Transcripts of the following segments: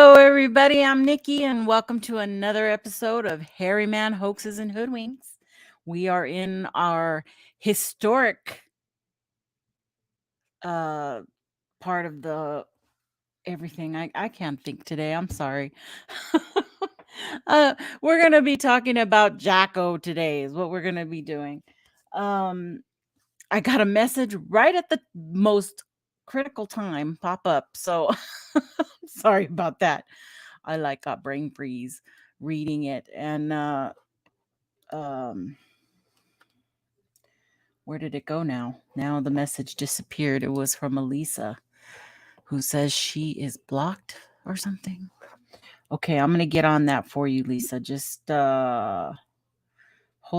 Hello, everybody. I'm Nikki, and welcome to another episode of Hairyman, Hoaxes, and Hoodwinks. We are in our historic part of the everything. I can't think today. I'm sorry. We're going to be talking about Jacko today, is what we're going to be doing. I got a message right at the most critical time pop up. So sorry about that. I got brain freeze reading it. And where did it go now? Now the message disappeared. It was from Elisa, who says she is blocked or something. Okay, I'm gonna get on that for you, Lisa. Just hold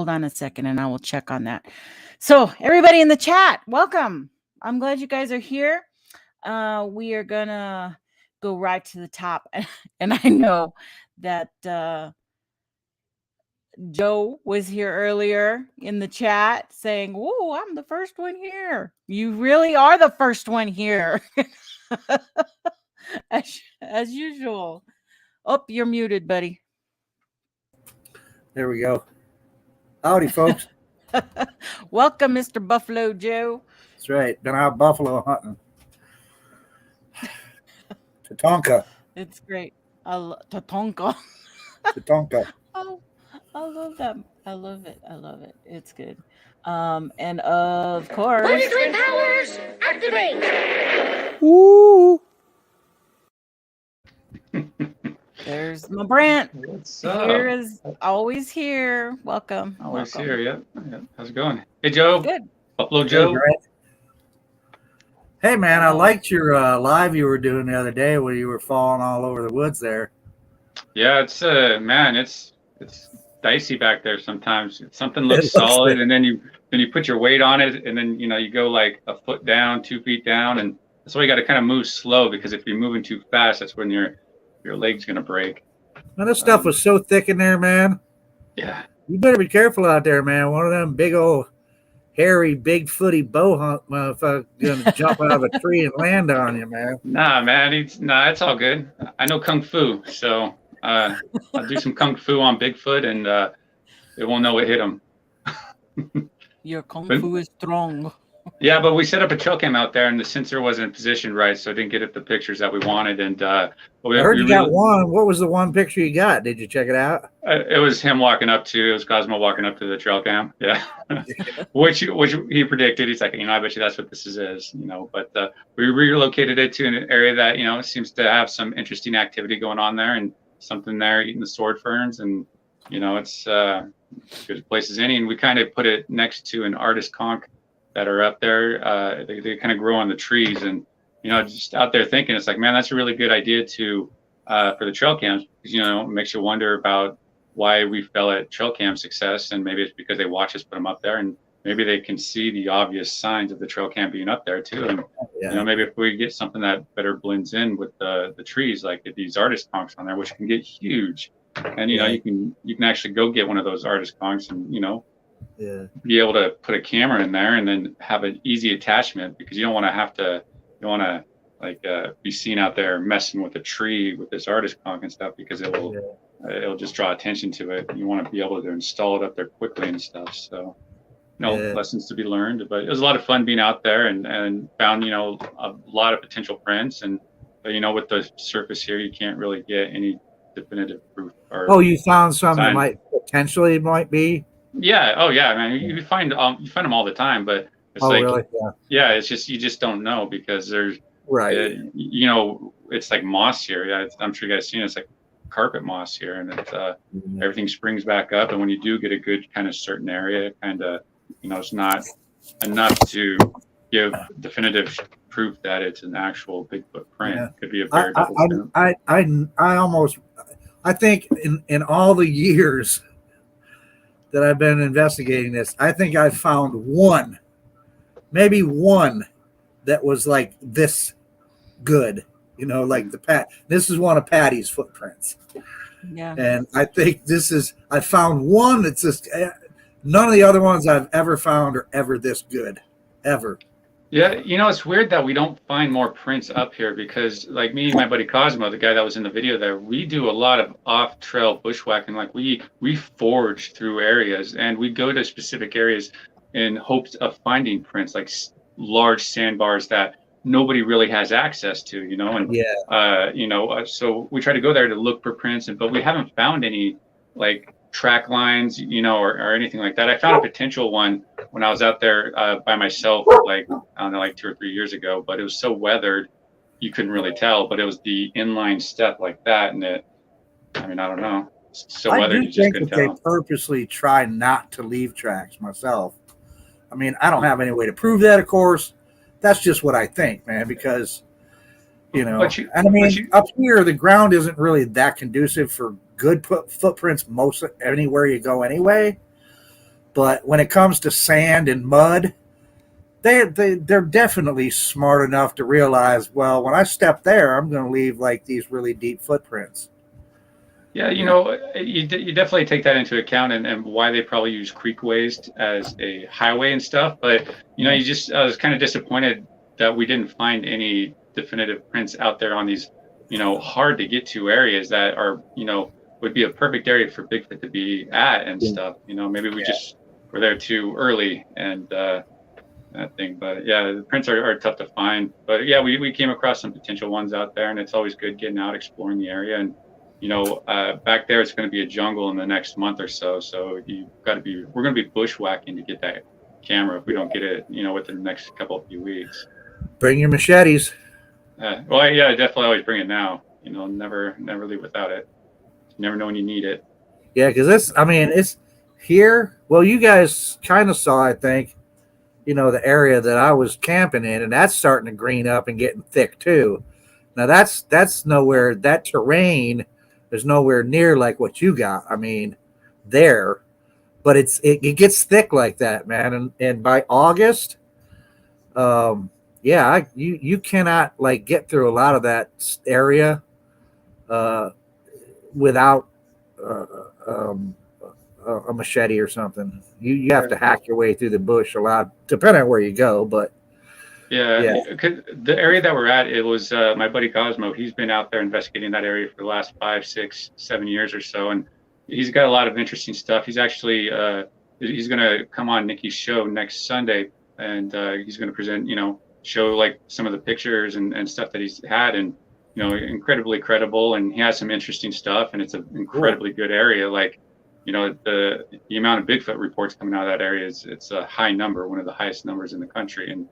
on a second and I will check on that. So everybody in the chat, welcome. I'm glad you guys are here. We are gonna go right to the top. And I know that Joe was here earlier in the chat saying, "Oh, I'm the first one here." You really are the first one here. as usual. Oh, you're muted, buddy. There we go. Howdy, folks. Welcome, Mr. Buffalo Joe. That's right. Been out buffalo hunting. Tatonka. It's great. Tatonka. Tatonka. Oh, I love that. I love it. I love it. It's good. And of course, Holy Twin Powers, activate! Woo! There's my Brant. What's up? Here is always here. Welcome. Always Welcome. here, yeah. How's it going? Hey, Joe. Good. Buffalo Joe. Hey, man, I liked your live you were doing the other day where you were falling all over the woods there. Yeah, it's man, it's dicey back there sometimes. Something looks solid, and then you put your weight on it, and then you go like a foot down, 2 feet down, and that's why you got to kind of move slow, because if you're moving too fast, that's when your leg's gonna break. Man, this stuff was so thick in there, man. Yeah. You better be careful out there, man. One of them big old hairy, big-footy bow hunt motherfucker gonna jump out of a tree and land on you, man. Nah, man, it's all good. I know kung fu, so I'll do some kung fu on Bigfoot, and it won't know what hit him. Your kung fu is strong. Yeah, but we set up a trail cam out there, and the sensor wasn't positioned right, so I didn't get the pictures that we wanted. And I heard you got one. What was the one picture you got? Did you check it out? It was him walking up to. It was Cosmo walking up to the trail cam. Yeah, which he predicted. He's like, I bet you that's what this is. But we relocated it to an area that seems to have some interesting activity going on there, and something there eating the sword ferns, and it's good place as any. And we kind of put it next to an artist conch that are up there. They kind of grow on the trees, and just out there thinking, it's like, man, that's a really good idea to for the trail cams, because it makes you wonder about why we fell at trail cam success, and maybe it's because they watch us put them up there, and maybe they can see the obvious signs of the trail cam being up there too. And maybe if we get something that better blends in with the trees, like these artist conchs on there, which can get huge, and you can actually go get one of those artist conchs and be able to put a camera in there and then have an easy attachment, because you don't want to be seen out there messing with a tree with this artist conch and stuff, because it'll just draw attention to it. You want to be able to install it up there quickly and stuff. So lessons to be learned, but it was a lot of fun being out there, and found a lot of potential prints. And with the surface here, you can't really get any definitive proof. You found some that might be. Yeah. Oh, yeah, man. You find them all the time, but it's really? It's just you just don't know, because there's it's like moss here. Yeah, I'm sure you guys seen it. It's like carpet moss here, and it's everything springs back up. And when you do get a good kind of certain area, it's not enough to give definitive proof that it's an actual Bigfoot print. Yeah. It could be a very I think in all the years that I've been investigating this, I think I've found maybe one that was like this good, like this is one of Patty's footprints. Yeah. And I think I found one that's just, none of the other ones I've ever found are ever this good, ever. Yeah, it's weird that we don't find more prints up here because, like me and my buddy Cosmo, the guy that was in the video there, we do a lot of off-trail bushwhacking. Like we forage through areas and we go to specific areas in hopes of finding prints, like large sandbars that nobody really has access to, and Yeah. so we try to go there to look for prints, but we haven't found any like track lines, or anything like that. I found a potential one when I was out there by myself, like I don't know, like 2 or 3 years ago, but it was so weathered you couldn't really tell. But it was the inline step like that, and I don't know, it's so I weathered do you just think couldn't that they tell. purposely try not to leave tracks myself. I mean, I don't have any way to prove that, of course. That's just what I think, man, because, But you, and I but mean, you, up here, the ground isn't really that conducive for good footprints most anywhere you go anyway. But when it comes to sand and mud, they're definitely smart enough to realize, well, when I step there, I'm going to leave like these really deep footprints. yeah, you definitely take that into account, and why they probably use creekways as a highway and stuff. But I was kind of disappointed that we didn't find any definitive prints out there on these, hard to get to areas that are, would be a perfect area for Bigfoot to be at and stuff. Maybe we just were there too early and that thing. But yeah, the prints are tough to find. But yeah, we came across some potential ones out there, and it's always good getting out, exploring the area. And back there, it's going to be a jungle in the next month or so. So we're going to be bushwhacking to get that camera if we don't get it, within the next few weeks. Bring your machetes. Well, yeah, definitely always bring it now. Never leave without it. You never know when you need it. Yeah, because it's here. Well, you guys kind of saw, I think, the area that I was camping in, and that's starting to green up and getting thick too. Now that's nowhere, that terrain is nowhere near like what you got. I mean, there, but it gets thick like that, man. And by August, you cannot like get through a lot of that area without uh, um, a machete or something. You have to hack your way through the bush a lot, depending on where you go. But yeah, 'cause the area that we're at, it was my buddy Cosmo. He's been out there investigating that area for the last 5, 6, 7 years or so, and he's got a lot of interesting stuff. He's actually he's going to come on Nikki's show next Sunday, and he's going to present, show like some of the pictures and stuff that he's had, and incredibly credible, and he has some interesting stuff, and it's an incredibly good area. Like, the amount of Bigfoot reports coming out of that area it's a high number, one of the highest numbers in the country, and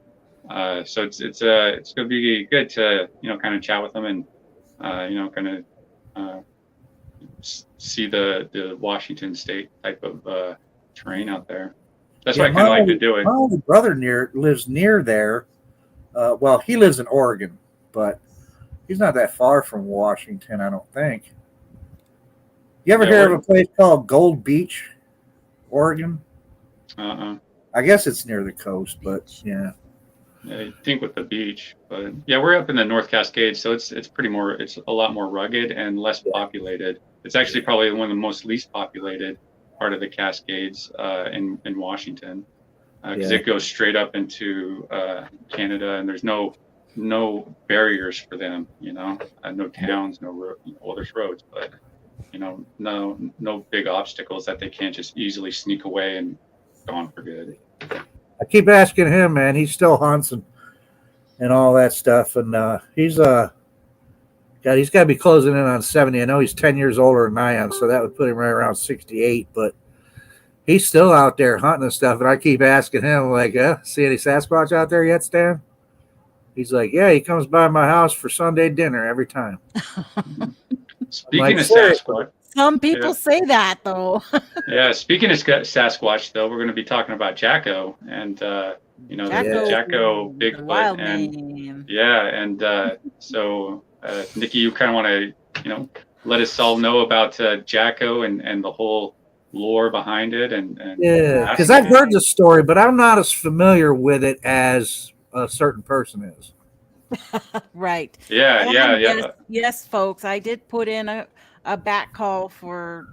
so it's going to be good to kind of chat with them and kind of see the Washington State type of terrain out there. That's why I kind of like to do it. My older brother lives near there. Well, he lives in Oregon, but he's not that far from Washington, I don't think. You ever hear of a place called Gold Beach, Oregon? I guess it's near the coast, but yeah. Yeah, you think with the beach, but yeah, we're up in the North Cascades, so it's a lot more rugged and less populated. It's actually probably one of the most least populated part of the Cascades in Washington, because it goes straight up into Canada, and there's no barriers for them, no towns, well, there's roads, but no big obstacles that they can't just easily sneak away and gone for good. I keep asking him, man. He still hunts and all that stuff, and he's got to be closing in on 70. I know he's 10 years older than I am, so that would put him right around 68. But he's still out there hunting and stuff. And I keep asking him, like, see any Sasquatch out there yet, Stan? He's like, yeah, he comes by my house for Sunday dinner every time. Speaking of Sasquatch. Some people say that, though. Yeah, speaking of Sasquatch, though, we're going to be talking about Jacko and, the Jacko Bigfoot. And so, Nikki, you kind of want to, let us all know about Jacko and the whole lore behind it. And yeah, because I've heard the story, but I'm not as familiar with it as a certain person is. Right. Yeah. Yes, folks, I did put in a back call for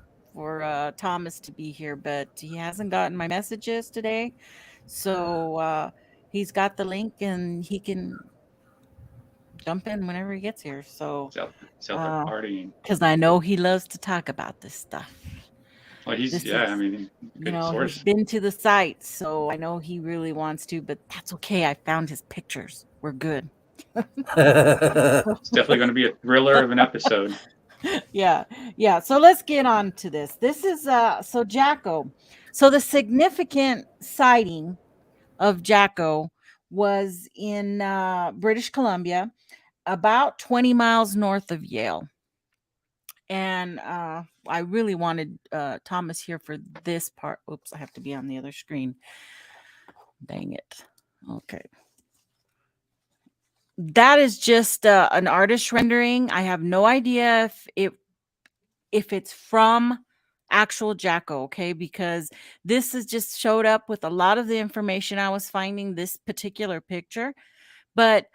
Thomas to be here, but he hasn't gotten my messages today. So he's got the link and he can jump in whenever he gets here. So, He's out there partying. because I know he loves to talk about this stuff. Well, This I is, mean, you good know, he's source. been to the site, so I know he really wants to, but that's okay. I found his pictures. We're good. It's definitely going to be a thriller of an episode. Yeah, yeah. So let's get on to this. This is so Jacko. So the significant sighting of Jacko was in British Columbia, about 20 miles north of Yale. And I really wanted Thomas here for this part. Oops, I have to be on the other screen. Dang it. Okay. That is just an artist rendering. I have no idea if it's from actual Jacko, okay? Because this has just showed up with a lot of the information I was finding this particular picture. But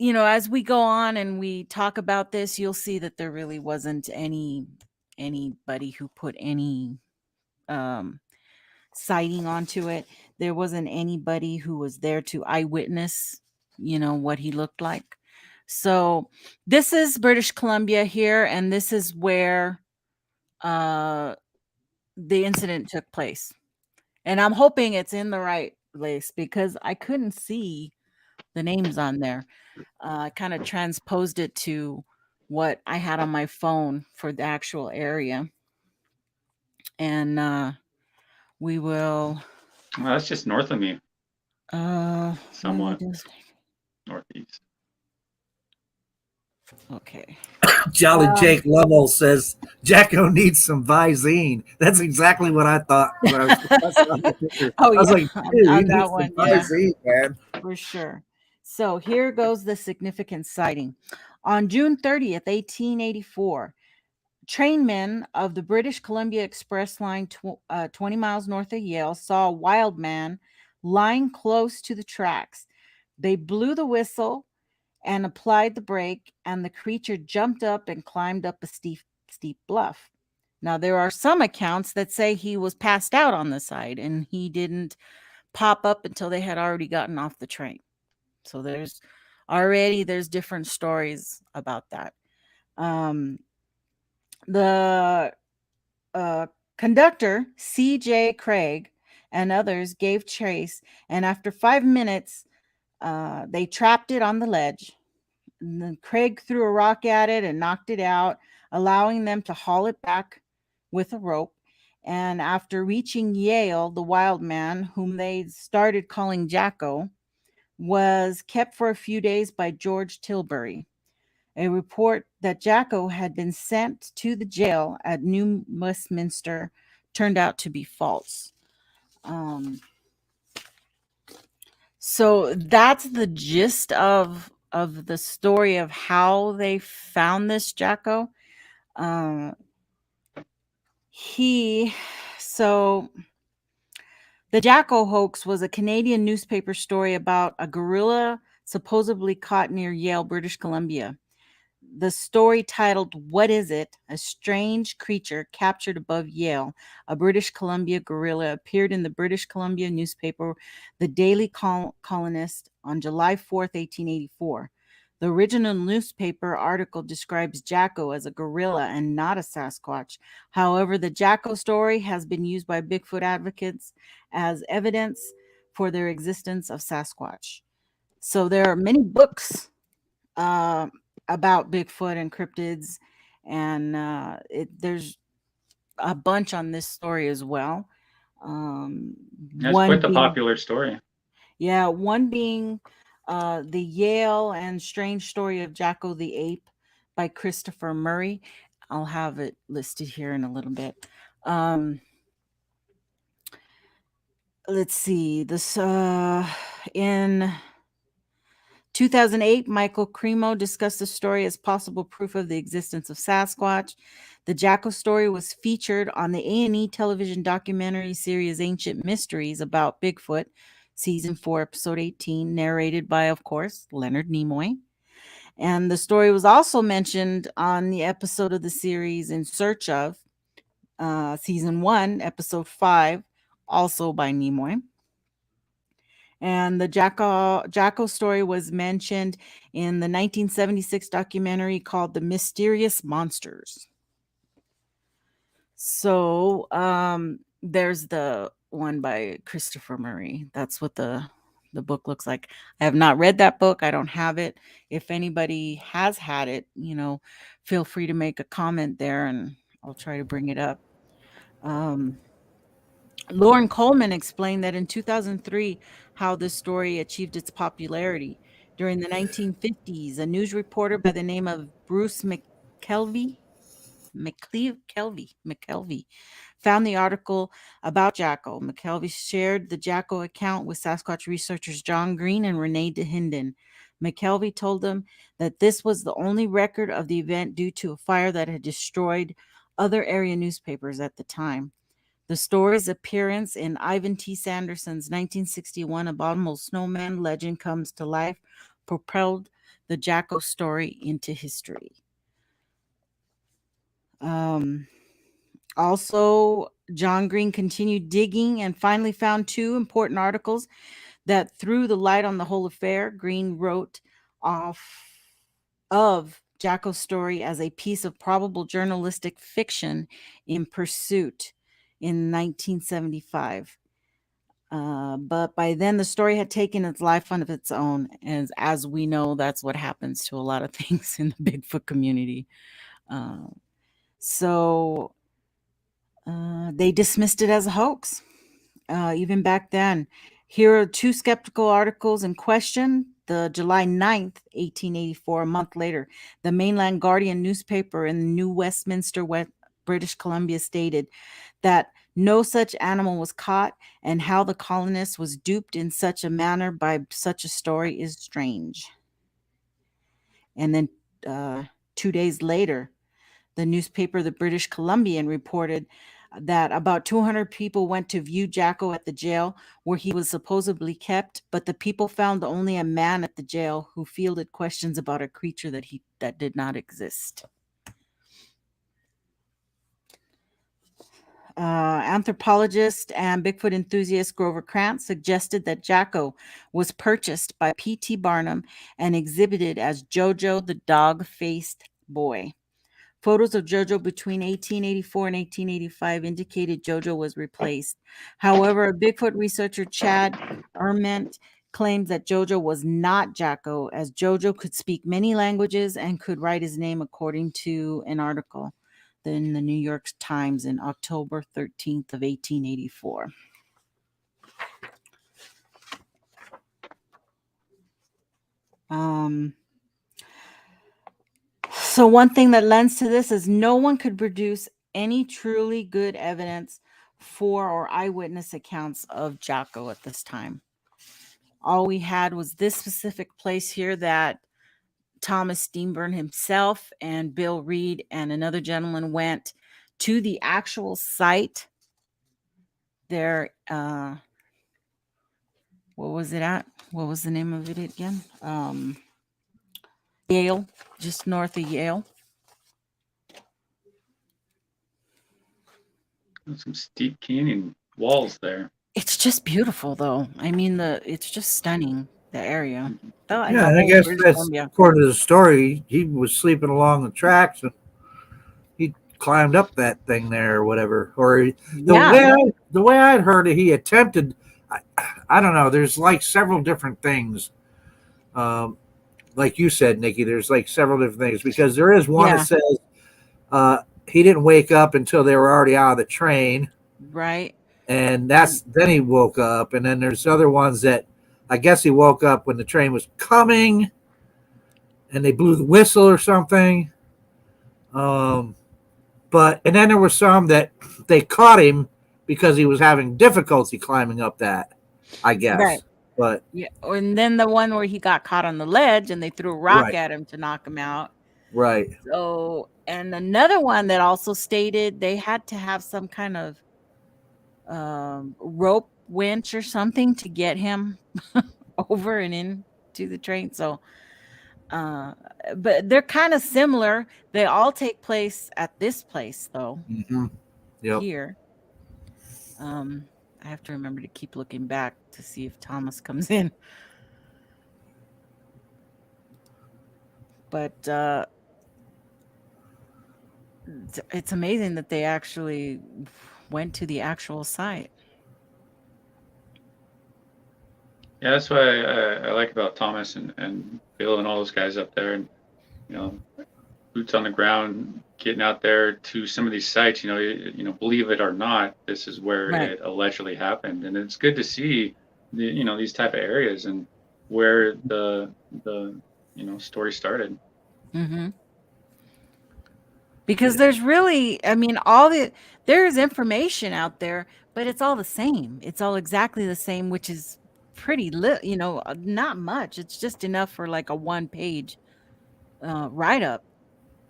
you know, as we go on and we talk about this, you'll see that there really wasn't anybody who put any um sighting onto it. There wasn't anybody who was there to eyewitness, you know, what he looked like. So this is British Columbia here, and this is where uh the incident took place. And I'm hoping it's in the right place because I couldn't see the names on there. I kind of transposed it to what I had on my phone for the actual area. And we will Well, that's just north of me, let me somewhat just northeast. okay. Jolly Jake Lovell says Jacko needs some Visine. That's exactly what I thought when I saw the picture. Oh, I was yeah, like, dude, he on needs that some one, yeah. Visine, man. For sure. So here goes the significant sighting. On June 30th, 1884, trainmen of the British Columbia Express line 20 miles north of Yale saw a wild man lying close to the tracks. They blew the whistle and applied the brake, and the creature jumped up and climbed up a steep bluff. Now, there are some accounts that say he was passed out on the side and he didn't pop up until they had already gotten off the train. So there's different stories about that. Um, the conductor, C.J. Craig, and others gave chase, and after 5 minutes, they trapped it on the ledge. And then Craig threw a rock at it and knocked it out, allowing them to haul it back with a rope. And after reaching Yale, the wild man, whom they started calling Jacko, was kept for a few days by George Tilbury. A report that Jacko had been sent to the jail at New Westminster turned out to be false. So that's the gist of the story of how they found this Jacko. So the Jacko hoax was a Canadian newspaper story about a gorilla supposedly caught near Yale, British Columbia. The story titled "What Is It? A Strange Creature Captured Above Yale, a British Columbia Gorilla" appeared in the British Columbia newspaper, The Daily Colonist, on July 4th, 1884. The original newspaper article describes Jacko as a gorilla and not a Sasquatch. However, the Jacko story has been used by Bigfoot advocates as evidence for their existence of Sasquatch. So there are many books about Bigfoot and cryptids, and there's a bunch on this story as well. That's quite the popular story. Yeah, one being the Yale and Strange Story of Jacko the Ape by Christopher Murray. I'll have it listed here in a little bit. Let's see. This in 2008, Michael Cremo discussed the story as possible proof of the existence of Sasquatch. The Jacko story was featured on the A&E television documentary series Ancient Mysteries about Bigfoot, season 4, episode 18, narrated by, of course, Leonard Nimoy. And the story was also mentioned on the episode of the series In Search of, season 1, episode 5, also by Nimoy. And the Jacko story was mentioned in the 1976 documentary called The Mysterious Monsters. So there's the one by Christopher Murray. That's what the book looks like. I have not read that book. I don't have it. If anybody has had it, feel free to make a comment there and I'll try to bring it up. Lauren Coleman explained that in 2003 how this story achieved its popularity. During the 1950s, a news reporter by the name of Bruce McKelvey found the article about Jacko. McKelvey shared the Jacko account with Sasquatch researchers John Green and Renee DeHinden. McKelvey told them that this was the only record of the event due to a fire that had destroyed other area newspapers at the time. The story's appearance in Ivan T. Sanderson's 1961 Abominable Snowman legend comes to life, propelled the Jacko story into history. Also, John Green continued digging and finally found two important articles that threw the light on the whole affair. Green wrote off of Jacko's story as a piece of probable journalistic fiction in Pursuit in 1975. But by then, the story had taken its life on its own. And as we know, that's what happens to a lot of things in the Bigfoot community. So they dismissed it as a hoax, even back then. Here are two skeptical articles in question. The July 9th, 1884, a month later, the Mainland Guardian newspaper in New Westminster, British Columbia, stated that no such animal was caught, and how the colonists was duped in such a manner by such a story is strange. And then 2 days later, the newspaper, the British Columbian, reported that about 200 people went to view Jacko at the jail where he was supposedly kept, but the people found only a man at the jail who fielded questions about a creature that did not exist. Anthropologist and Bigfoot enthusiast Grover Krantz suggested that Jacko was purchased by P.T. Barnum and exhibited as Jojo the dog-faced boy. Photos of Jojo between 1884 and 1885 indicated Jojo was replaced. However, a Bigfoot researcher, Chad Erment, claims that Jojo was not Jacko, as Jojo could speak many languages and could write his name, according to an article in the New York Times in October 13th of 1884. So one thing that lends to this is no one could produce any truly good evidence for or eyewitness accounts of Jacko at this time. All we had was this specific place here that Thomas Steenburg himself and Bill Reed and another gentleman went to the actual site there. What was it at? What was the name of it again? Yale, just north of Yale. Some steep canyon walls there. It's just beautiful, though. I mean, it's just stunning, the area. Yeah, and I guess that's according to the story. He was sleeping along the tracks and he climbed up that thing there or whatever. Or the way I'd heard it, he attempted. I don't know. There's like several different things. Like you said, Nikki, there's like several different things because there is one that says he didn't wake up until they were already out of the train. Right. And then he woke up. And then there's other ones that I guess he woke up when the train was coming and they blew the whistle or something. And then there were some that they caught him because he was having difficulty climbing up that, I guess. Right. But yeah, and then the one where he got caught on the ledge and they threw a rock at him to knock him out. Right. So, and another one that also stated they had to have some kind of rope winch or something to get him over and into the train. So, but they're kind of similar. They all take place at this place, though. Mm-hmm. Yep. Here. I have to remember to keep looking back to see if Thomas comes in. But it's amazing that they actually went to the actual site. Yeah, that's what I like about Thomas and Bill and all those guys up there, and you know, boots on the ground, getting out there to some of these sites. Believe it or not, this is where Right. it allegedly happened, and it's good to see these type of areas and where the story started. Mm-hmm. Because there's really, I mean, there's information out there, but it's all the same. It's all exactly the same, which is pretty not much. It's just enough for like a 1-page write up.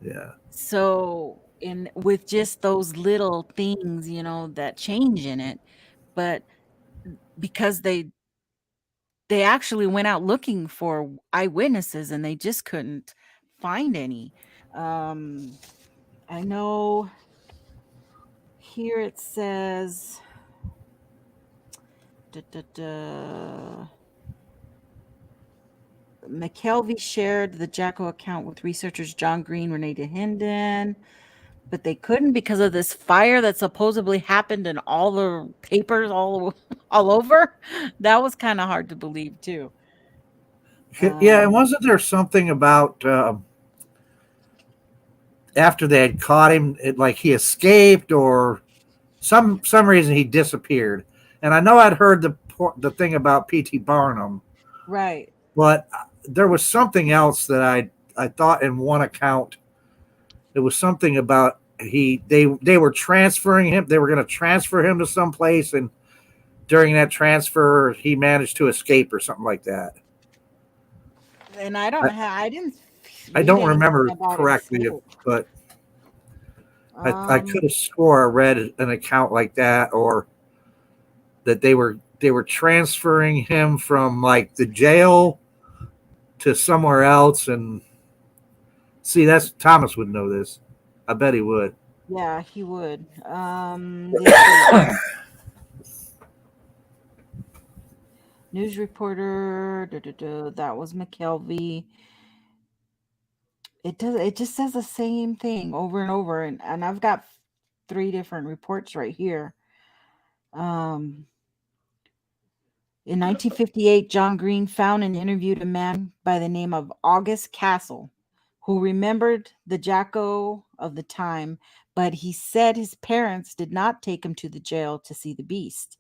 Yeah. So, in with just those little things, that change in it, but because they actually went out looking for eyewitnesses and they just couldn't find any. I know here it says McKelvey shared the Jacko account with researchers John Green, Renee DeHinden, but they couldn't because of this fire that supposedly happened in all the papers all over. That was kind of hard to believe too. Yeah, and wasn't there something about after they had caught him, like he escaped or some reason he disappeared? And I know I'd heard the thing about P.T. Barnum, Right. but there was something else that I thought in one account. It was something about they were transferring him. They were going to transfer him to some place, and during that transfer, he managed to escape or something like that. And I didn't. I read don't anything remember about correctly, escape. but I could have swore I read an account like that, or that they were transferring him from like the jail to somewhere else. And see, that's Thomas would know this. I bet he would. Yeah, he would. Let's see. News reporter. That was McKelvey. It just says the same thing over and over, and I've got 3 different reports right here. In 1958, John Green found and interviewed a man by the name of August Castle, who remembered the Jacko of the time, but he said his parents did not take him to the jail to see the beast.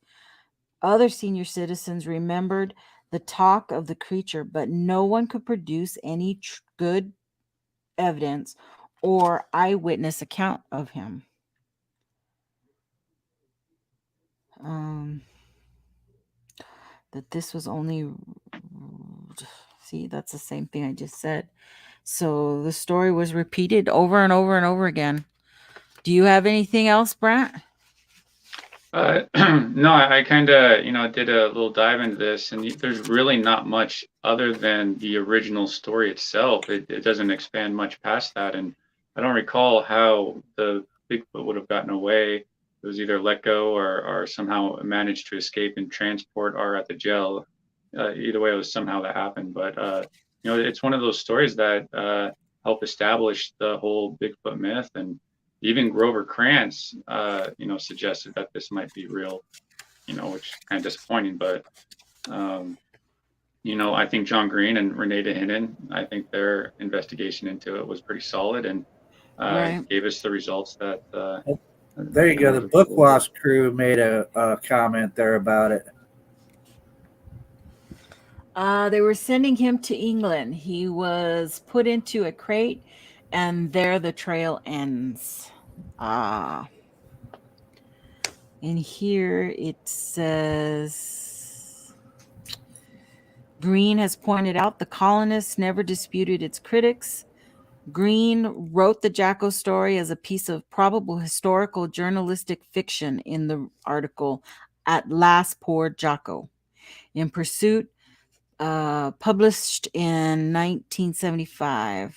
Other senior citizens remembered the talk of the creature, but no one could produce any good evidence or eyewitness account of him. That this was only, see, that's the same thing I just said. So the story was repeated over and over and over again. Do you have anything else, Brent? No, I kind of, did a little dive into this, and there's really not much other than the original story itself. It doesn't expand much past that, and I don't recall how the Bigfoot would have gotten away. It was either let go or somehow managed to escape and transport or at the jail. Either way, it was somehow that happened. But it's one of those stories that help establish the whole Bigfoot myth, and even Grover Krantz, suggested that this might be real, which is kind of disappointing. But, I think John Green and Renee DeHinden, I think their investigation into it was pretty solid and gave us the results that. There you go. The Book Wasp crew made a comment there about it. They were sending him to England. He was put into a crate, and there the trail ends. And here it says, Green has pointed out the colonists never disputed its critics. Green wrote the Jacko story as a piece of probable historical journalistic fiction in the article At Last Poor Jacko. In Pursuit, published in 1975.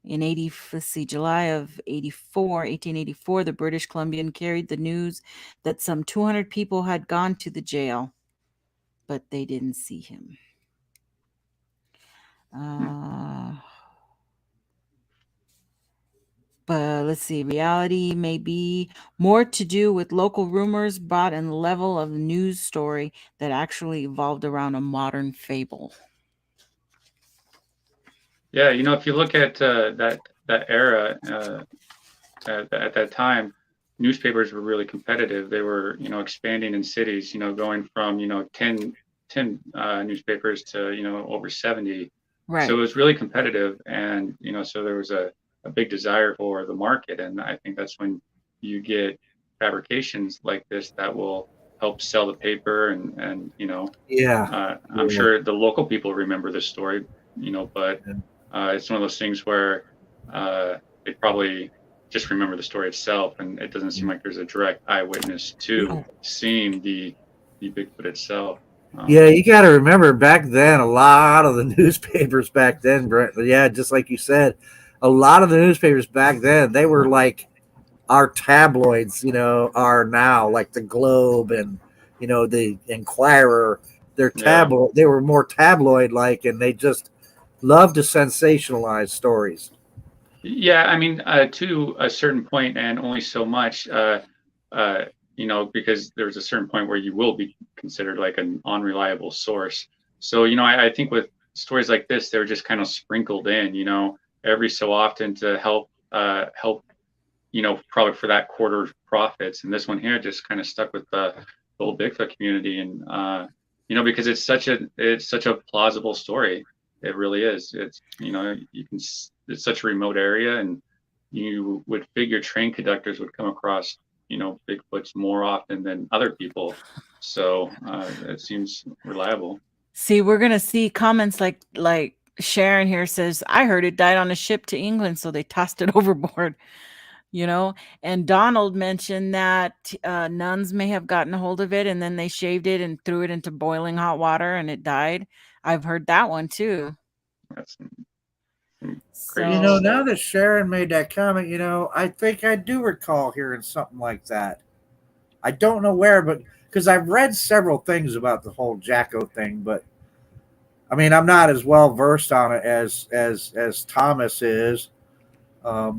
In July of 1884, the British Columbian carried the news that some 200 people had gone to the jail, but they didn't see him. But let's see, reality may be more to do with local rumors brought in the level of news story that actually evolved around a modern fable. Yeah, if you look at that era, at that time, newspapers were really competitive. They were, expanding in cities, going from, 10 newspapers to, over 70. Right. So it was really competitive. And, so there was a big desire for the market. And I think that's when you get fabrications like this that will help sell the paper. And I'm sure the local people remember this story, but it's one of those things where they probably just remember the story itself, and it doesn't seem like there's a direct eyewitness to seeing the Bigfoot itself. Yeah, you got to remember back then, a lot of the newspapers back then, Brent, yeah, just like you said, a lot of the newspapers back then, they were like our tabloids, are now, like the Globe and, the Inquirer. They were more tabloid like, and they just loved to sensationalize stories. Yeah, I mean, to a certain point, and only so much, because there's a certain point where you will be considered like an unreliable source. So, I think with stories like this, they're just kind of sprinkled in, every so often to help, probably for that quarter's profits. And this one here just kind of stuck with the whole Bigfoot community, and because it's such a plausible story. It really is. It's it's such a remote area, and you would figure train conductors would come across Bigfoots more often than other people. So it seems reliable. See, we're gonna see comments like Sharon here says, I heard it died on a ship to England, so they tossed it overboard. And Donald mentioned that nuns may have gotten a hold of it and then they shaved it and threw it into boiling hot water and it died. I've heard that one too. That's crazy. Now that Sharon made that comment, I think I do recall hearing something like that. I don't know where, but because I've read several things about the whole Jacko thing, but I mean, I'm not as well versed on it as Thomas is.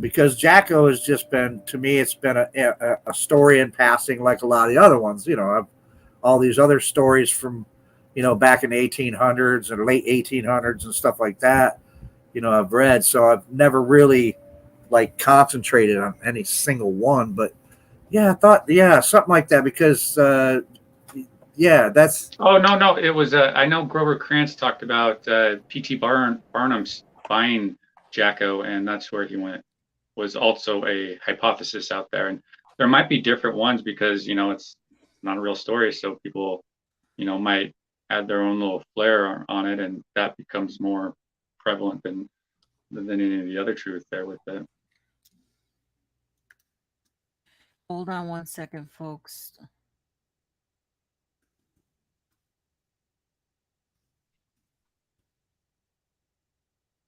Because Jacko has just been, to me, it's been a story in passing, like a lot of the other ones. I've all these other stories from, back in the 1800s and late 1800s and stuff like that. I've read, so I've never really like concentrated on any single one. But yeah, I thought, something like that because, that's. Oh no, it was. I know Grover Krantz talked about P.T. Barnum's buying Jacko, and that's where he went. Was also a hypothesis out there, and there might be different ones because it's not a real story, so people might add their own little flair on it, and that becomes more prevalent than any of the other truth there with it. Hold on one second, folks.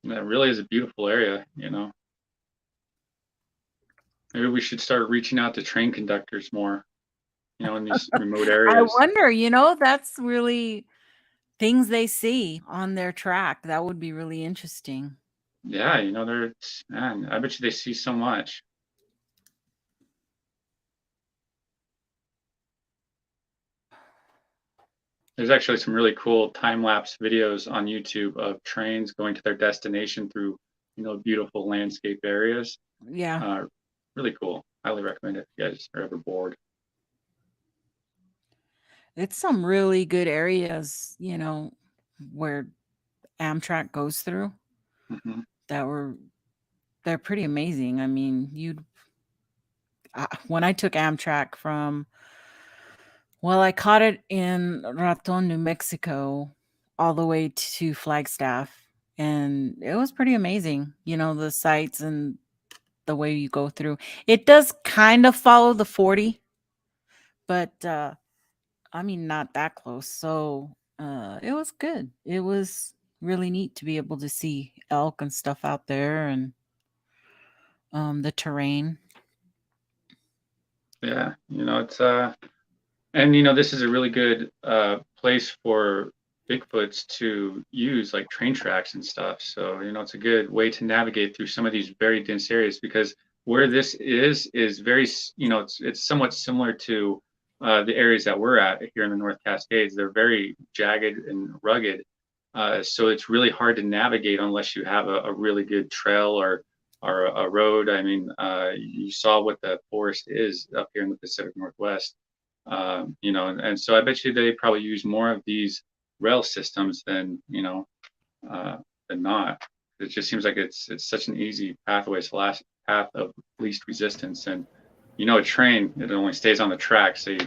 That really is a beautiful area, Maybe we should start reaching out to train conductors more, in these remote areas. I wonder, that's really things they see on their track. That would be really interesting. Yeah, man, I bet you they see so much. There's actually some really cool time-lapse videos on YouTube of trains going to their destination through, beautiful landscape areas. Yeah. Really cool. Highly recommend it if you guys are ever bored. It's some really good areas, where Amtrak goes through. Mm-hmm. They're pretty amazing. I mean, when I took Amtrak I caught it in Raton, New Mexico, all the way to Flagstaff, and it was pretty amazing. The sights and the way you go through. It does kind of follow the 40, but I mean, not that close. So it was good. It was really neat to be able to see elk and stuff out there. And the terrain. Yeah, it's and this is a really good place for Bigfoots to use like train tracks and stuff. So, it's a good way to navigate through some of these very dense areas because where this is very, it's somewhat similar to the areas that we're at here in the North Cascades. They're very jagged and rugged. So it's really hard to navigate unless you have a really good trail or a road. I mean, you saw what the forest is up here in the Pacific Northwest. And so I bet you they probably use more of these rail systems than not. It just seems like it's such an easy pathway. It's the last path of least resistance, and a train, it only stays on the track, so you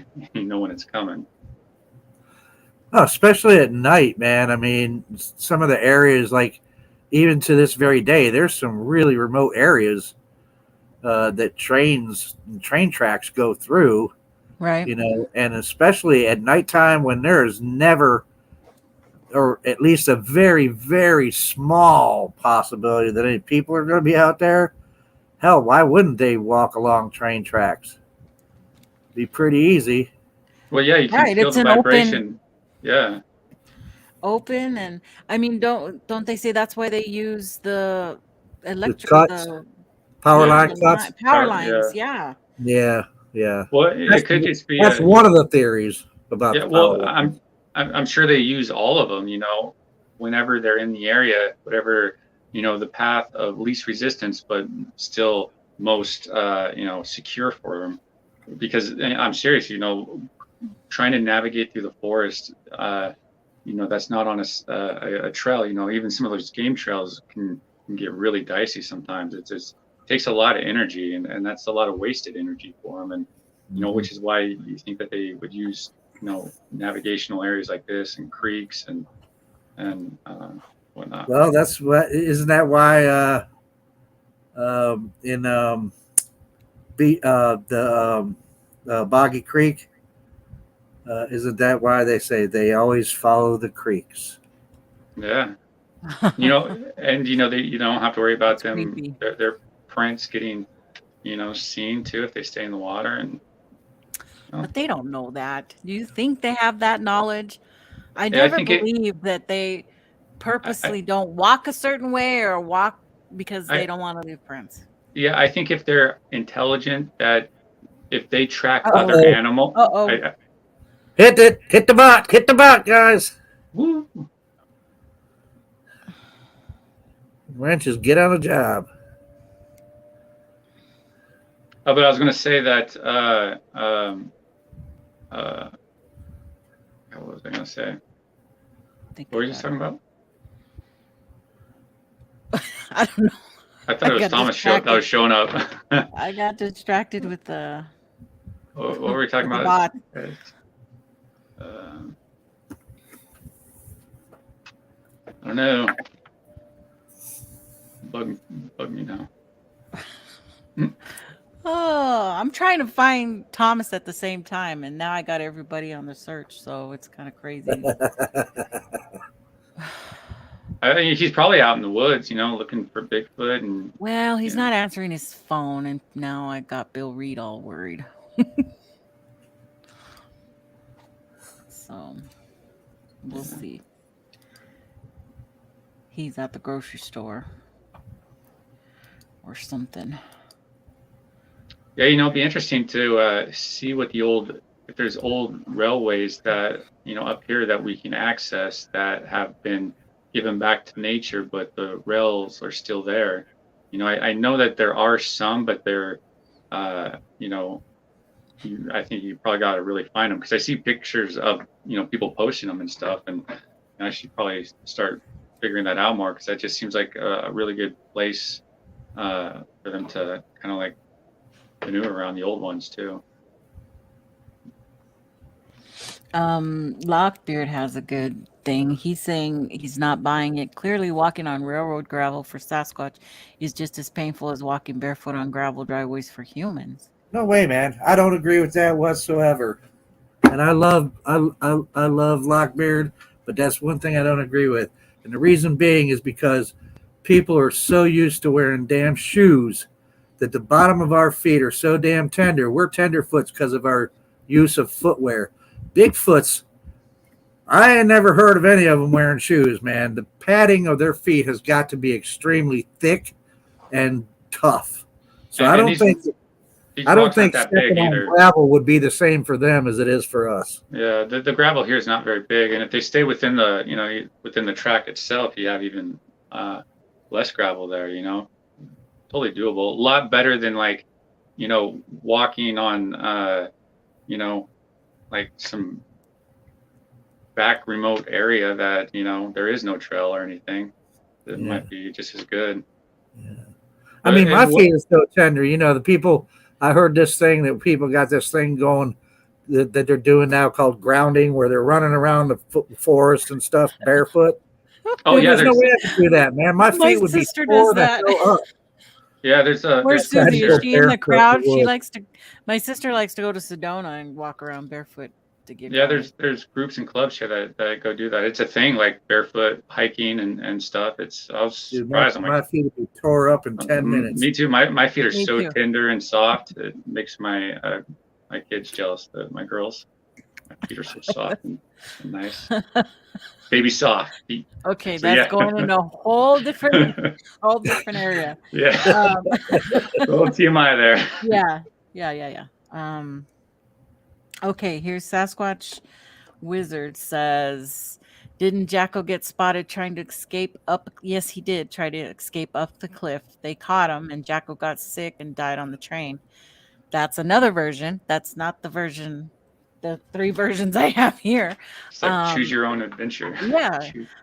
know when it's coming. Oh, especially at night, man. I mean, some of the areas, like even to this very day, there's some really remote areas that train tracks go through. Right. And especially at nighttime when there is never, or at least a very, very small possibility that any people are going to be out there. Hell, why wouldn't they walk along train tracks? Be pretty easy. Well, yeah, you can feel the vibration. Yeah. Open, and I mean, don't they say that's why they use the electric power line cuts? Power lines, yeah. Yeah, yeah. Well, it could just be that's one of the theories about. Yeah, well, I'm sure they use all of them. Whenever they're in the area, whatever the path of least resistance, but still most secure for them. Because I'm serious, trying to navigate through the forest, that's not on a trail. Even some of those game trails can get really dicey sometimes. It just takes a lot of energy, and that's a lot of wasted energy for them. And which is why you think that they would use navigational areas like this and creeks and whatnot. Well, isn't that why in the Boggy Creek, isn't that why they say they always follow the creeks? Yeah. And you don't have to worry about their prints getting seen too if they stay in the water. And but they don't know that. Do you think they have that knowledge? I never believe that they purposely don't walk a certain way or walk because they don't want to leave prints. Yeah, I think if they're intelligent, that if they track other animals, hit the butt, guys. Woo. Ranchers, get on a job. Oh, but I was going to say that. What was I going to say? What were you just talking about? I don't know. I thought it was Thomas that was showing up. I got distracted with the. What were we talking about? Bot. I don't know. Bug me now. Oh, I'm trying to find Thomas at the same time, and now I got everybody on the search, so it's kind of crazy. I think he's probably out in the woods, looking for Bigfoot. And well, he's not answering his phone, and now I got Bill Reed all worried. So we'll see. He's at the grocery store or something. Yeah, it'd be interesting to see what if there's old railways that, up here that we can access that have been given back to nature, but the rails are still there. I know that there are some, but they're, I think you probably got to really find them because I see pictures of, people posting them and stuff, and I should probably start figuring that out more because that just seems like a really good place for them to kind of like maneuver around the old ones too. Lockbeard has a good thing. He's saying he's not buying it. Clearly, walking on railroad gravel for Sasquatch is just as painful as walking barefoot on gravel driveways for humans. No way, man. I don't agree with that whatsoever. And I love Lockbeard, but that's one thing I don't agree with. And the reason being is because people are so used to wearing damn shoes that the bottom of our feet are so damn tender. We're tenderfoots because of our use of footwear. Bigfoots, I ain't never heard of any of them wearing shoes, man. The padding of their feet has got to be extremely thick and tough. So And I don't these think walks aren't that stepping big on either. gravel would be the same for them as it is for us. Yeah, the gravel here is not very big, and if they stay within the within the track itself, you have even less gravel there. Totally doable. A lot better than like walking on like some back remote area that there is no trail or anything. It might be just as good. Yeah. I mean, my feet are so tender. The people. I heard this thing that people got this thing going that they're doing now called grounding, where they're running around the forest and stuff barefoot. Oh, yeah, there's no way I could do that, man. My feet would be sister tore does the that. hell up. Yeah, there's Where's there's Susie? Is she in the barefoot crowd? to She work. likes to. My sister likes to go to Sedona and walk around barefoot to get. Yeah, going. there's groups and clubs here that go do that. It's a thing, like barefoot hiking and stuff. I was Dude, surprised. my feet would be tore up in 10 minutes. Me too. My feet are Me so too. tender and soft. It makes my kids jealous. My girls, my feet are so soft and nice. Baby soft feet. Okay, So, that's yeah. going in a whole different area. Yeah. Um, A little TMI there. yeah. Okay, here's Sasquatch Wizard says, didn't Jacko get spotted trying to escape up? Yes, he did try to escape up the cliff. They caught him, and Jacko got sick and died on the train. That's another version. That's not the version, the three versions I have here. It's like choose your own adventure. Yeah,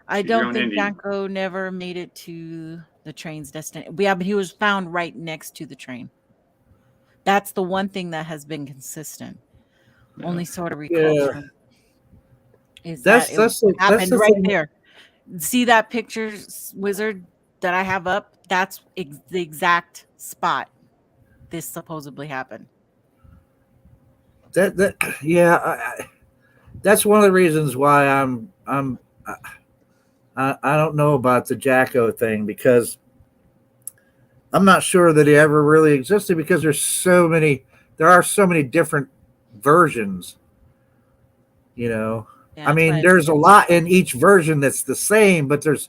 I choose your don't own think ending. Jacko never made it to the train's destination. Yeah, but he was found right next to the train. That's the one thing that has been consistent. Yeah. Only sort of recalls Yeah. from is That's that that's it the, that's happened the right thing. there. See that picture, Wizard, that I have up? That's the exact spot this supposedly happened. That's one of the reasons why I don't know about the Jacko thing, because I'm not sure that he ever really existed, because there are so many different versions. Yeah, I mean, there's a lot in each version that's the same, but there's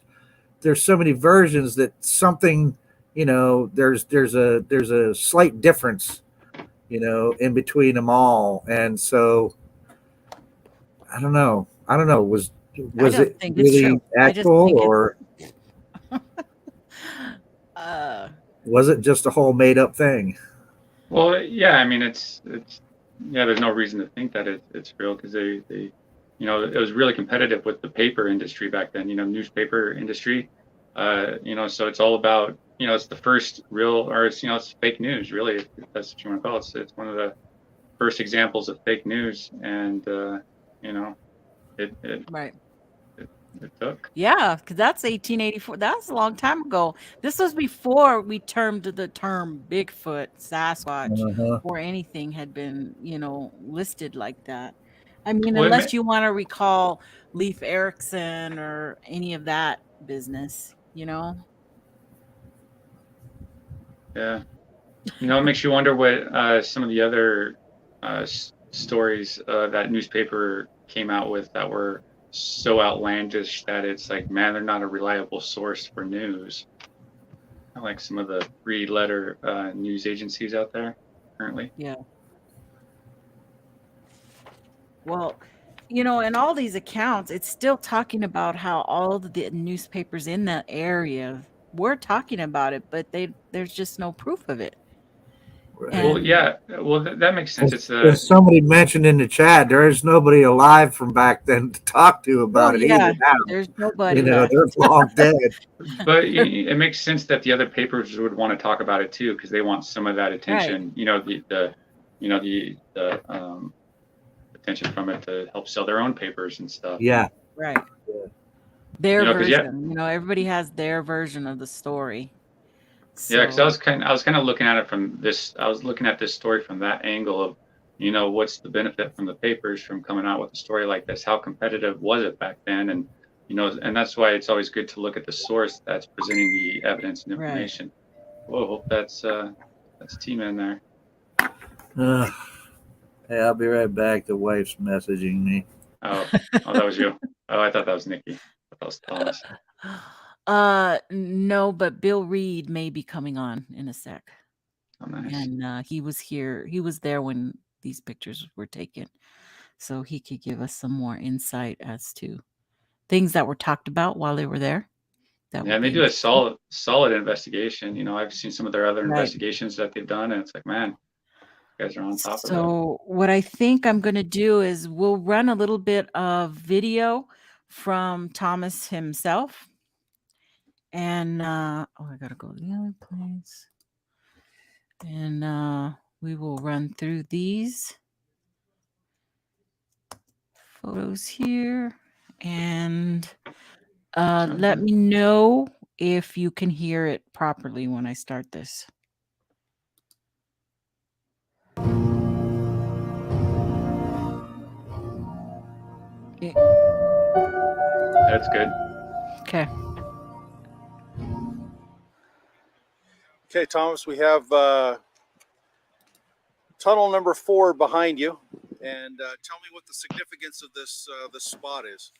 so many versions that something, there's a slight difference, in between them all. And so I don't know. Was it think it's really true. I just actual, think or was it just a whole made up thing? Well, yeah, I mean, it's there's no reason to think that it's real, because they it was really competitive with the paper industry back then, newspaper industry, so it's all about, it's the first real, or it's fake news, really, if that's what you want to call it. It's one of the first examples of fake news, and it right. It took. Yeah, because that's 1884. That was a long time ago. This was before we termed the term Bigfoot, Sasquatch, or anything had been, listed like that. I mean, unless you want to recall Leif Erikson or any of that business, Yeah. It makes you wonder what some of the other stories that newspaper came out with that were so outlandish that it's like, man, they're not a reliable source for news. Like some of the 3-letter news agencies out there currently. Yeah. Well, in all these accounts, it's still talking about how all the newspapers in that area were talking about it, but there's just no proof of it. Well, yeah. Well, that makes sense. It's as somebody mentioned in the chat, there is nobody alive from back then to talk to about it either now. There's nobody. They're long dead. But it makes sense that the other papers would want to talk about it too, because they want some of that attention. Right. The attention from it to help sell their own papers and stuff. Yeah. Right. Yeah. Their version. Everybody has their version of the story. So. Yeah, because I was kind of looking at it from this. I was looking at this story from that angle of, what's the benefit from the papers from coming out with a story like this? How competitive was it back then? And and that's why it's always good to look at the source that's presenting the evidence and information. Right. Whoa, hope that's That's T-Man there. Hey, I'll be right back. The wife's messaging me. Oh, that was you. Oh, I thought that was Nikki. I thought that was Thomas. No, but Bill Reed may be coming on in a sec. Oh, nice. And he was here. He was there when these pictures were taken. So he could give us some more insight as to things that were talked about while they were there. That Yeah, would and they be do a interesting. solid investigation. You know, I've seen some of their other Right. investigations that they've done, and it's like, man, you guys are on top of it. So what I think I'm going to do is we'll run a little bit of video from Thomas himself. And I gotta go to the other place. And we will run through these photos here. And let me know if you can hear it properly when I start this. That's good. Okay. Okay, Thomas, we have tunnel number 4 behind you, and tell me what the significance of this spot is.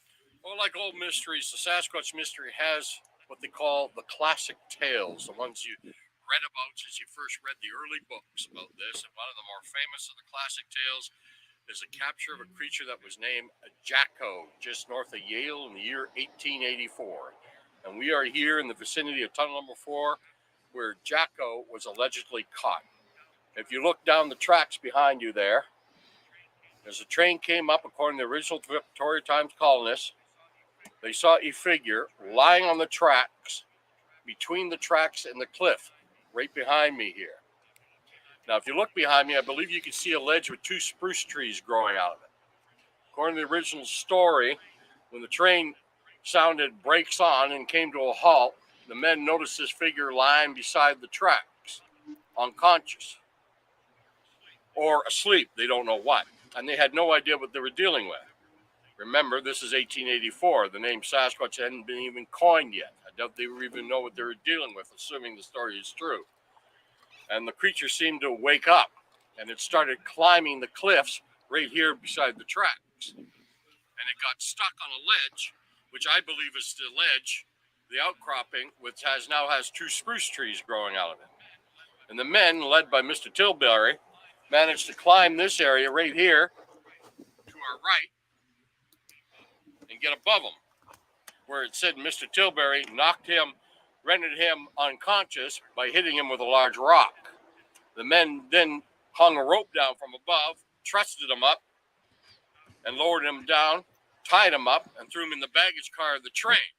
Well, like all mysteries, the Sasquatch mystery has what they call the classic tales, the ones you read about since you first read the early books about this. And one of the more famous of the classic tales is a capture of a creature that was named Jacko, just north of Yale in the year 1884. And we are here in the vicinity of tunnel number 4, where Jacko was allegedly caught. If you look down the tracks behind you there, as the train came up, according to the original Victoria Times colonists, they saw a figure lying on the tracks, between the tracks and the cliff, right behind me here. Now, if you look behind me, I believe you can see a ledge with 2 spruce trees growing out of it. According to the original story, when the train sounded brakes on and came to a halt, the men noticed this figure lying beside the tracks, unconscious or asleep. They don't know what. And they had no idea what they were dealing with. Remember, this is 1884. The name Sasquatch hadn't been even coined yet. I doubt they even know what they were dealing with, assuming the story is true. And the creature seemed to wake up, and it started climbing the cliffs right here beside the tracks. And it got stuck on a ledge, which I believe is the ledge, the outcropping, which now has 2 spruce trees growing out of it. And the men, led by Mr. Tilbury, managed to climb this area right here to our right and get above him, where it said Mr. Tilbury rendered him unconscious by hitting him with a large rock. The men then hung a rope down from above, trusted him up, and lowered him down, tied him up, and threw him in the baggage car of the train.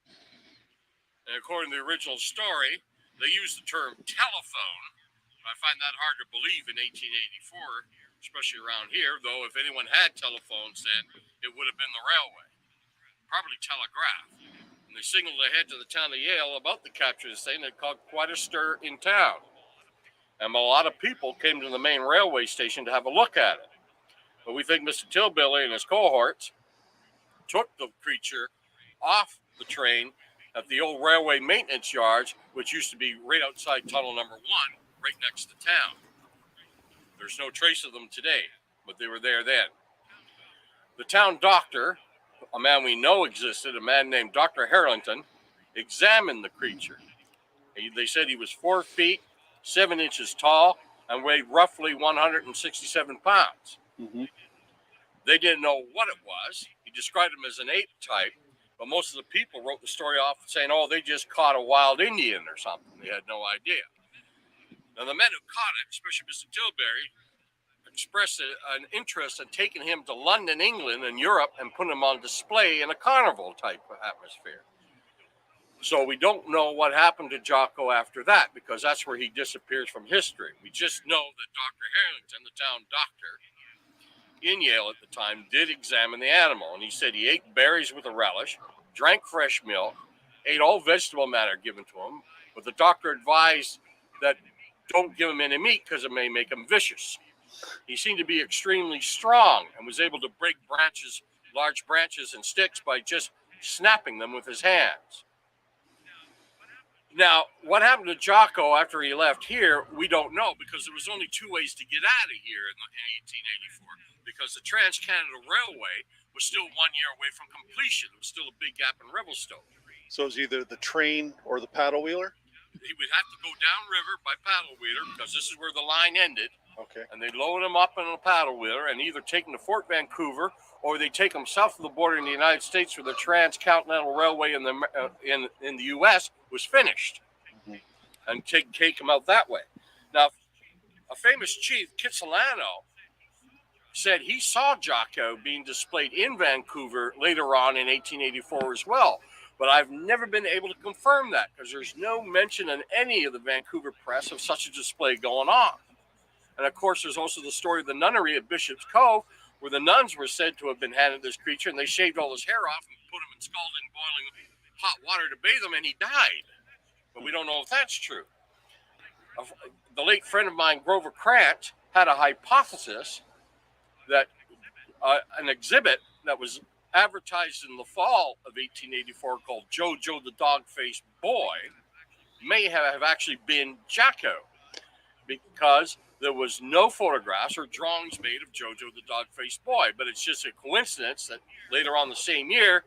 And according to the original story, they used the term telephone. I find that hard to believe in 1884, especially around here, though if anyone had telephones then, it would have been the railway. Probably telegraph. And they signaled ahead to the town of Yale about the capture of this thing that caused quite a stir in town. And a lot of people came to the main railway station to have a look at it. But we think Mr. Tilbury and his cohorts took the creature off the train at the old railway maintenance yards, which used to be right outside tunnel number 1, right next to town. There's no trace of them today, but they were there then. The town doctor, a man we know existed, a man named Dr. Harrington, examined the creature. They said he was 4 feet, 7 inches tall, and weighed roughly 167 pounds. Mm-hmm. They didn't know what it was. He described him as an ape type, but most of the people wrote the story off saying, oh, they just caught a wild Indian or something. They had no idea. Now, the men who caught it, especially Mr. Tilbury, expressed an interest in taking him to London, England, and Europe and putting him on display in a carnival type of atmosphere. So we don't know what happened to Jacko after that, because that's where he disappears from history. We just know that Dr. Harrington, the town doctor in Yale at the time, did examine the animal. And he said he ate berries with a relish, drank fresh milk, ate all vegetable matter given to him. But the doctor advised that don't give him any meat because it may make him vicious. He seemed to be extremely strong and was able to break branches, large branches and sticks by just snapping them with his hands. Now, what happened to Jacko after he left here, we don't know, because there was only two ways to get out of here in 1884. Because the Trans-Canada Railway was still 1 year away from completion. There was still a big gap in Revelstoke. So it's either the train or the paddle wheeler? He would have to go downriver by paddle wheeler, because this is where the line ended. Okay. And they load him up in a paddle wheeler and either take him to Fort Vancouver, or they take him south of the border in the United States, where the Trans-Continental Railway in the U.S. was finished, and take him out that way. Now, a famous chief, Kitsilano, said he saw Jacko being displayed in Vancouver later on in 1884 as well. But I've never been able to confirm that, because there's no mention in any of the Vancouver press of such a display going on. And of course, there's also the story of the nunnery at Bishop's Cove, where the nuns were said to have been handed this creature, and they shaved all his hair off and put him in scalding, boiling hot water to bathe him, and he died. But we don't know if that's true. The late friend of mine, Grover Krantz, had a hypothesis that an exhibit that was advertised in the fall of 1884 called Jojo the Dog-Faced Boy may have actually been Jacko, because there was no photographs or drawings made of Jojo the Dog-Faced Boy. But it's just a coincidence that later on the same year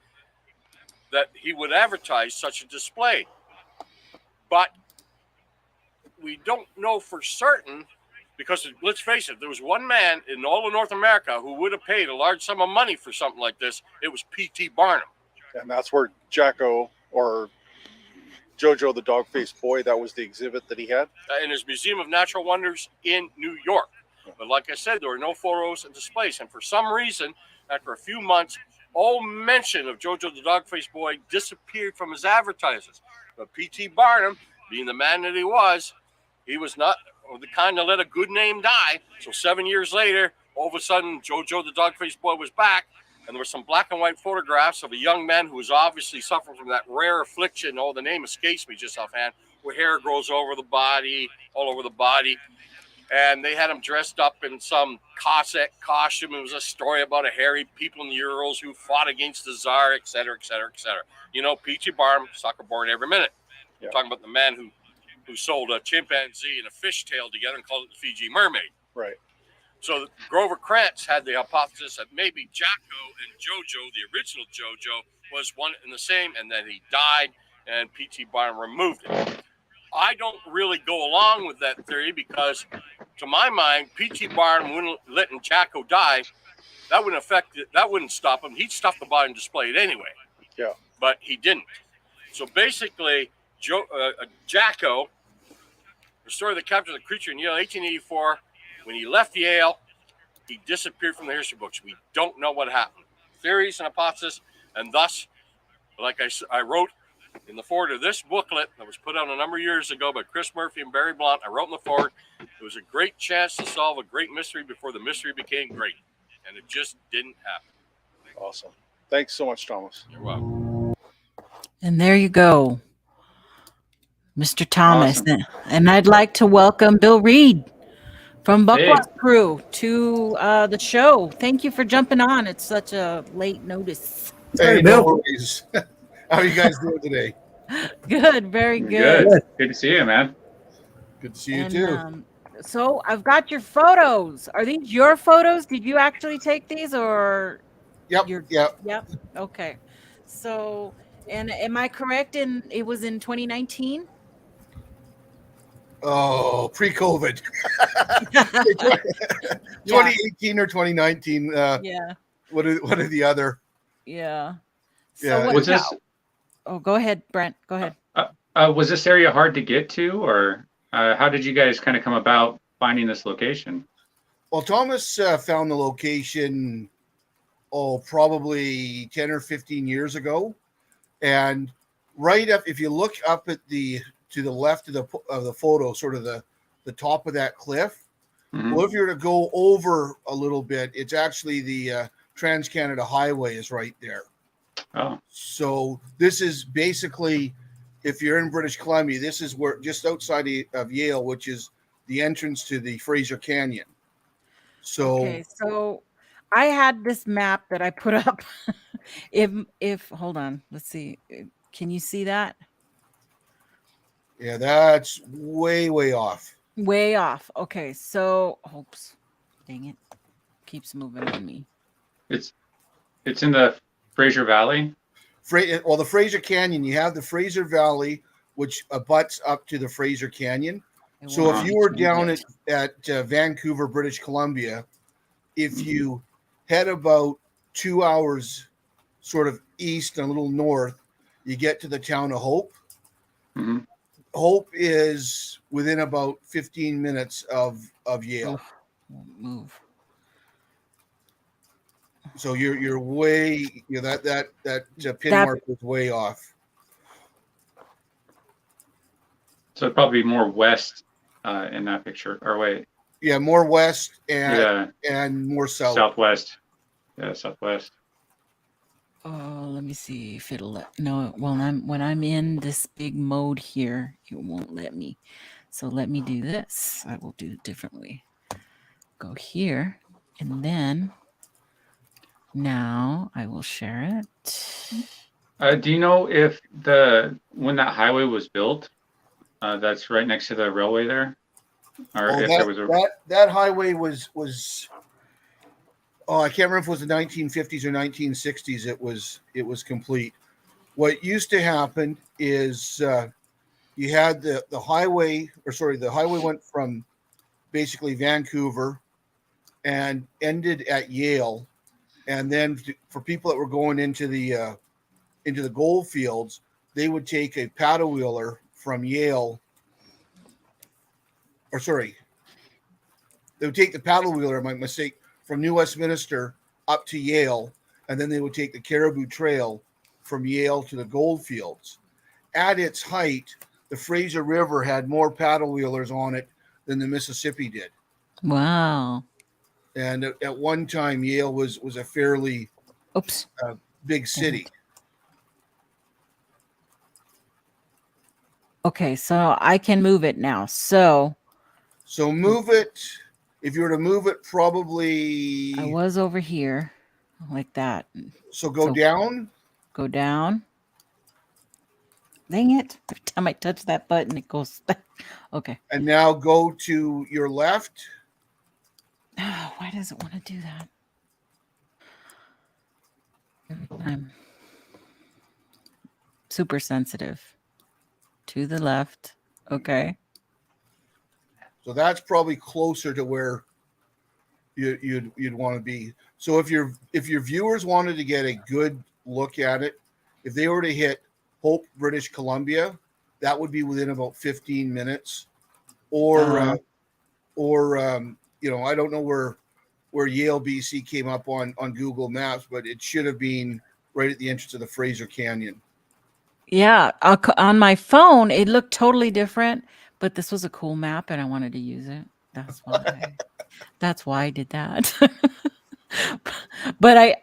that he would advertise such a display. But we don't know for certain, because let's face it, there was one man in all of North America who would have paid a large sum of money for something like this. It was P.T. Barnum. And that's where Jacko, or Jojo the Dog-Faced Boy, that was the exhibit that he had? In his Museum of Natural Wonders in New York. But like I said, there were no photos and displays. And for some reason, after a few months, all mention of Jojo the Dog-Faced Boy disappeared from his advertisements. But P.T. Barnum, being the man that he was not the kind to let a good name die. So 7 years later, all of a sudden, Jojo the Dog-Faced Boy was back. And there were some black and white photographs of a young man who was obviously suffering from that rare affliction. Oh, the name escapes me just offhand, where hair grows over the body, all over the body. And they had him dressed up in some Cossack costume. It was a story about a hairy people in the Urals who fought against the Tsar, et cetera, et cetera, et cetera. You know, P.T. Barnum, sucker born every minute. Yeah. We're talking about the man who sold a chimpanzee and a fishtail together and called it the Fiji Mermaid. Right. So Grover Krantz had the hypothesis that maybe Jacko and Jojo, the original Jojo, was one and the same, and that he died, and P.T. Barnum removed it. I don't really go along with that theory, because, to my mind, P.T. Barnum wouldn't letting Jacko die. That wouldn't affect it. That wouldn't stop him. He'd stuff the body and display it anyway. Yeah. But he didn't. So basically, Jacko, the story that captured the creature in Yale, 1884. When he left Yale, he disappeared from the history books. We don't know what happened. Theories and hypotheses, and thus, like I wrote in the forward of this booklet that was put out a number of years ago by Chris Murphy and Barry Blunt, I wrote in the forward, it was a great chance to solve a great mystery before the mystery became great. And it just didn't happen. Awesome. Thanks so much, Thomas. You're welcome. And there you go, Mr. Thomas. Awesome. And I'd like to welcome Bill Reed from Buckwalk Hey. Crew to the show. Thank you for jumping on. It's such a late notice. Hey, Bill. no worries. How are you guys doing today? Good, very good. Good to see you, man. Good to see you And, too. so I've got your photos. Are these your photos? Did you actually take these, or? Yep. Yep. Yep. Okay. So, and am I correct in it was in 2019? Oh, pre-COVID. 2018 or 2019. Yeah. What are the other? Yeah. So Yeah, what, Was this oh, go ahead, Brent. Go ahead. was this area hard to get to, or how did you guys kind of come about finding this location? Well, Thomas found the location, probably 10 or 15 years ago. And right up, if you look up at to the left of the photo, sort of the top of that cliff. Mhm. Well, if you were to go over a little bit, it's actually the Trans-Canada Highway is right there. Oh, So this is basically, if you're in British Columbia, this is where just outside of Yale, which is the entrance to the Fraser Canyon. So Okay, so I had this map that I put up. if hold on, let's see. Can you see that? Yeah, that's way, way off. Way off. Okay, so oops, dang it, keeps moving on me. It's in the Fraser Valley. Well, the Fraser Canyon, you have the Fraser Valley, which abuts up to the Fraser Canyon. It So won't if let you me were change down it. at Vancouver, British Columbia, if you head about 2 hours sort of east and a little north, you get to the town of Hope. Mhm. Hope is within about 15 minutes of Yale. Oof, won't move. So you're way, that pin That mark was way off. So it'd probably be more west in that picture. Or wait, Yeah, more west yeah, and more south. southwest. Yeah, southwest. oh, let me see if it'll let. No, well, when I'm in this big mode here, it won't let me. So let me do this. I will do it differently. Go here, and then now I will share it. Do you know if when that highway was built, that's right next to the railway there, or Oh, if there was that highway was I can't remember if it was the 1950s or 1960s. It was complete. What used to happen is you had the highway, the highway went from basically Vancouver and ended at Yale, and then for people that were going into the gold fields, they would take a paddle wheeler from Yale, they would take the paddle wheeler, my mistake, from New Westminster up to Yale, and then they would take the Caribou Trail from Yale to the gold fields. At its height, the Fraser River had more paddle wheelers on it than the Mississippi did. Wow. And at one time, Yale was a fairly Oops. big city. Okay, so I can move it now. So move it. If you were to move it, probably. I was over here like that. So go down. Go down. Dang it. Every time I touch that button, it goes back. Okay. And now go to your left. Why does it want to do that? I'm super sensitive. To the left. Okay. So that's probably closer to where you'd want to be. So if your viewers wanted to get a good look at it, if they were to hit Hope, British Columbia, that would be within about 15 minutes. Or I don't know where Yale, BC came up on Google Maps, but it should have been right at the entrance of the Fraser Canyon. Yeah, on my phone, it looked totally different, but this was a cool map and I wanted to use it. That's why. That's why I did that. But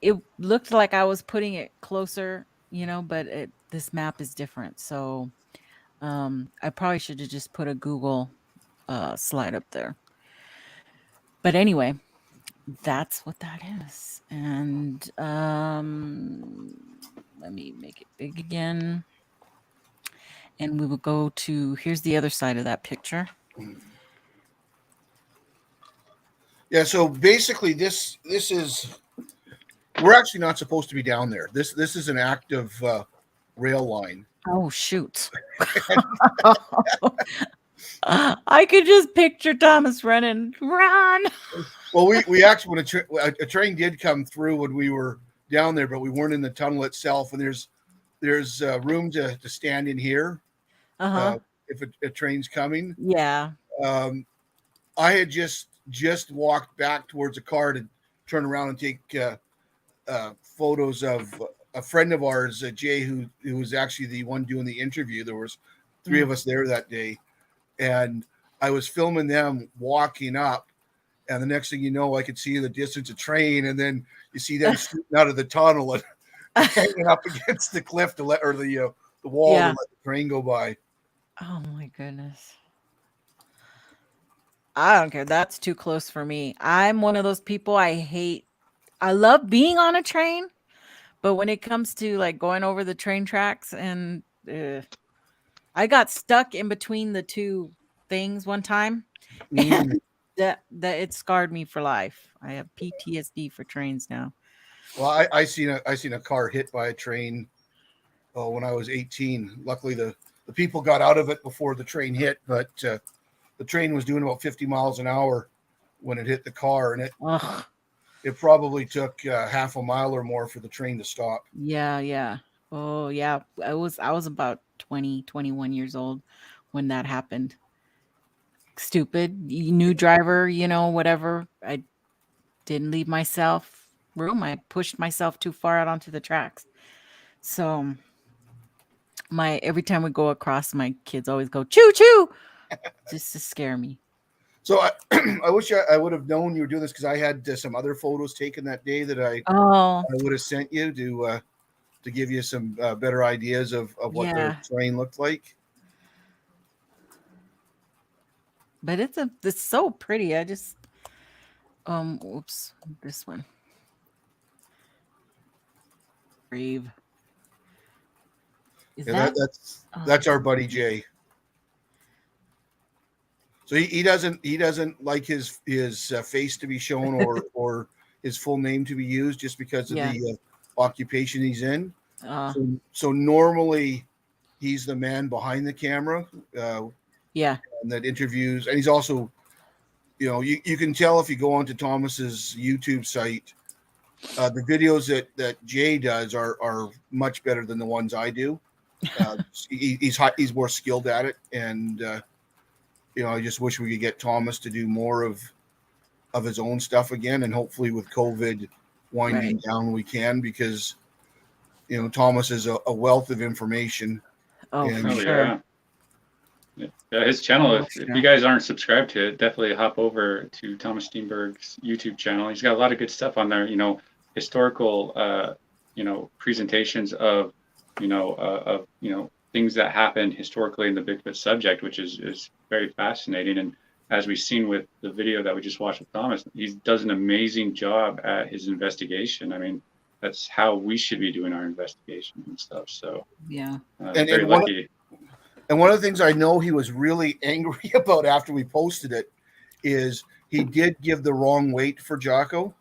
it looked like I was putting it closer, but this map is different. So I probably should have just put a Google slide up there. But anyway, that's what that is. And let me make it big again. And we will go to, here's the other side of that picture. Yeah, so basically this is, we're actually not supposed to be down there. This is an active rail line. Oh, shoot. I could just picture Thomas running. Run! Well, we actually, when a train did come through when we were down there, but we weren't in the tunnel itself. And there's room to stand in here if a train's coming. Yeah. I had just walked back towards a car to turn around and take photos of a friend of ours, Jay, who was actually the one doing the interview. There was three of us there that day, and I was filming them walking up. And the next thing you know, I could see in the distance a train, and then you see them shooting out of the tunnel and hanging up against the cliff the wall to let the train go by. Oh my goodness. I don't care. That's too close for me. I'm one of those people I love being on a train, but when it comes to like going over the train tracks and I got stuck in between the two things one time. Mm. That it scarred me for life. I have PTSD for trains now. Well, I seen a car hit by a train when I was 18. Luckily, the people got out of it before the train hit, but the train was doing about 50 miles an hour when it hit the car, and Ugh. it probably took half a mile or more for the train to stop. Yeah, yeah. Oh, yeah. I was about 20, 21 years old when that happened. Stupid, new driver, whatever. I didn't leave myself room. I pushed myself too far out onto the tracks. So every time we go across, my kids always go choo choo, just to scare me. So I wish I would have known you were doing this, because I had some other photos taken that day that I Oh, would have sent you to give you some better ideas of what yeah. the train looked like. But it's so pretty. I just oops, this one. Brave. Is Yeah, that's our buddy Jay. So he doesn't like his face to be shown or his full name to be used, just because of the occupation he's in. So normally he's the man behind the camera. Yeah. And that interviews, and he's also, you can tell if you go onto Thomas's YouTube site, the videos that Jay does are much better than the ones I do. He's more skilled at it, and I just wish we could get Thomas to do more of his own stuff again, and hopefully with COVID winding down, we can, because Thomas is a wealth of information. Oh, for sure. Yeah, his channel, if you guys aren't subscribed to it, definitely hop over to Thomas Steenburg's YouTube channel. He's got a lot of good stuff on there, historical presentations of things that happened historically in the Bigfoot subject, which is very fascinating. And as we've seen with the video that we just watched with Thomas, he does an amazing job at his investigation. I mean, that's how we should be doing our investigation and stuff. So yeah, very lucky. And one of the things I know he was really angry about after we posted it is he did give the wrong weight for Jacko.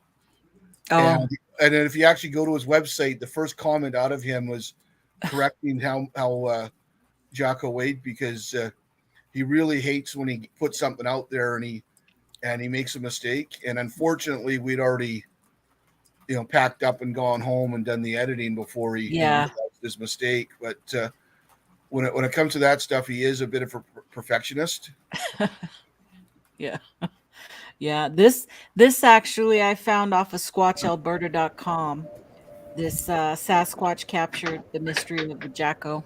Oh. And then if you actually go to his website, the first comment out of him was correcting how Jacko weighed, because he really hates when he puts something out there and he makes a mistake. And unfortunately, we'd already packed up and gone home and done the editing before he realized his mistake. But when it comes to that stuff, he is a bit of a perfectionist. Yeah. Yeah. This actually I found off of SquatchAlberta.com. This Sasquatch captured the mystery of the Jacko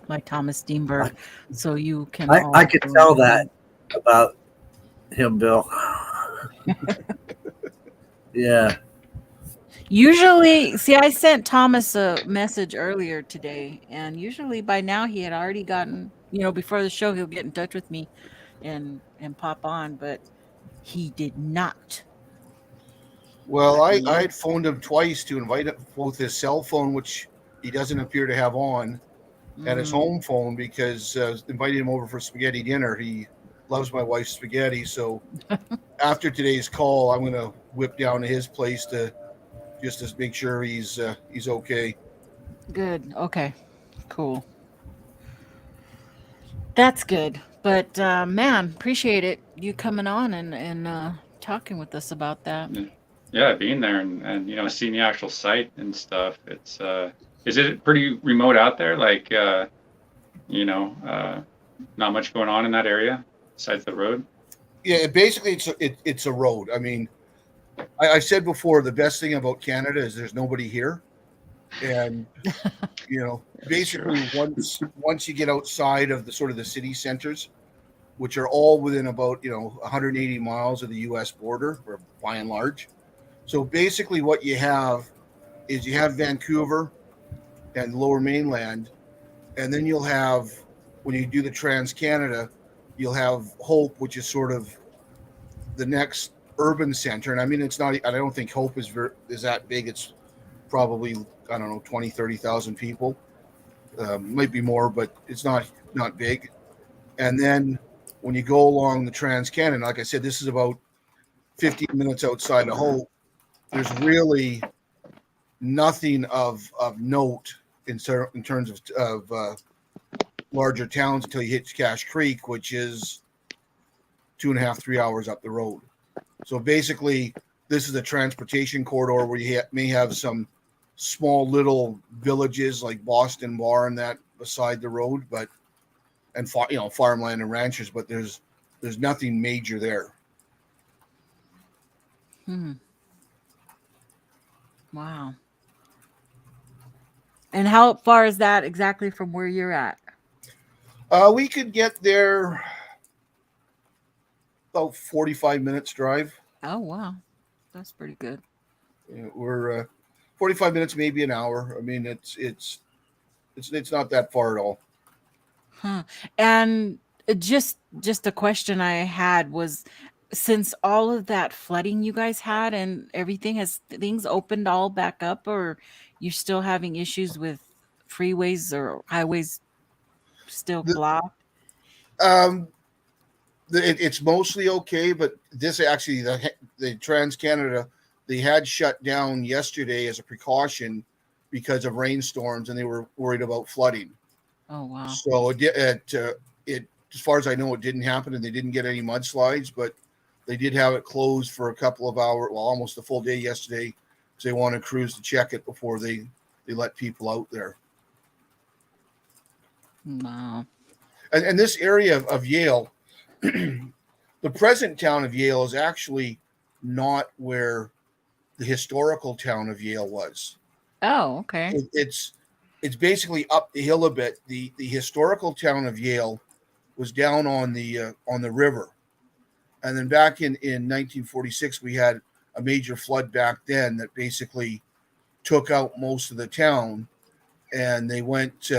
by Thomas Steenburg. So you can. I could tell that about him, Bill. Yeah. Usually, see, I sent Thomas a message earlier today, and usually by now he had already gotten, before the show, he'll get in touch with me and pop on, but he did not. Well, I had phoned him twice to invite him, both his cell phone, which he doesn't appear to have on, and his home phone, because inviting him over for spaghetti dinner. He loves my wife's spaghetti. So after today's call, I'm going to whip down to his place to make sure he's okay. Good. Okay. Cool. That's good. But man, appreciate it, you coming on and talking with us about that. Yeah, being there and seeing the actual site and stuff. It's is it pretty remote out there? Like not much going on in that area besides the road? Yeah, basically it's a road. I mean, I said before, the best thing about Canada is there's nobody here. And basically once you get outside of the sort of the city centers, which are all within about 180 miles of the US border, or by and large. So basically what you have is Vancouver and Lower Mainland, and then you'll have, when you do the Trans-Canada, you'll have Hope, which is sort of the next urban center. And I mean, it's not, I don't think Hope is that big. It's probably, 20,000-30,000 people. Might be more, but it's not big. And then when you go along the Trans Canada, like I said, this is about 15 minutes outside of Hope. There's really nothing of note in terms of larger towns until you hit Cache Creek, which is 2.5, 3 hours up the road. So basically, this is a transportation corridor where you may have some small little villages like Boston Bar and that beside the road, and farmland and ranchers, but there's nothing major there. Wow. And how far is that exactly from where you're at? We could get there about 45 minutes drive. Oh, wow. That's pretty good. We're 45 minutes, maybe an hour. I mean, it's not that far at all. Huh. And just a question I had was, since all of that flooding you guys had and everything, has things opened all back up, or you're still having issues with freeways or highways still blocked? It's mostly okay, but this actually, the Trans Canada, they had shut down yesterday as a precaution because of rainstorms, and they were worried about flooding. Oh, wow. So it as far as I know, it didn't happen, and they didn't get any mudslides, but they did have it closed for a couple of hours, well, almost a full day yesterday, because they wanted crews to check it before they let people out there. Wow. And this area of Yale, the present town of Yale is actually not where the historical town of Yale was. Oh, okay. It's basically up the hill a bit. The historical town of Yale was down on the river, and then back in 1946 we had a major flood back then that basically took out most of the town, and they went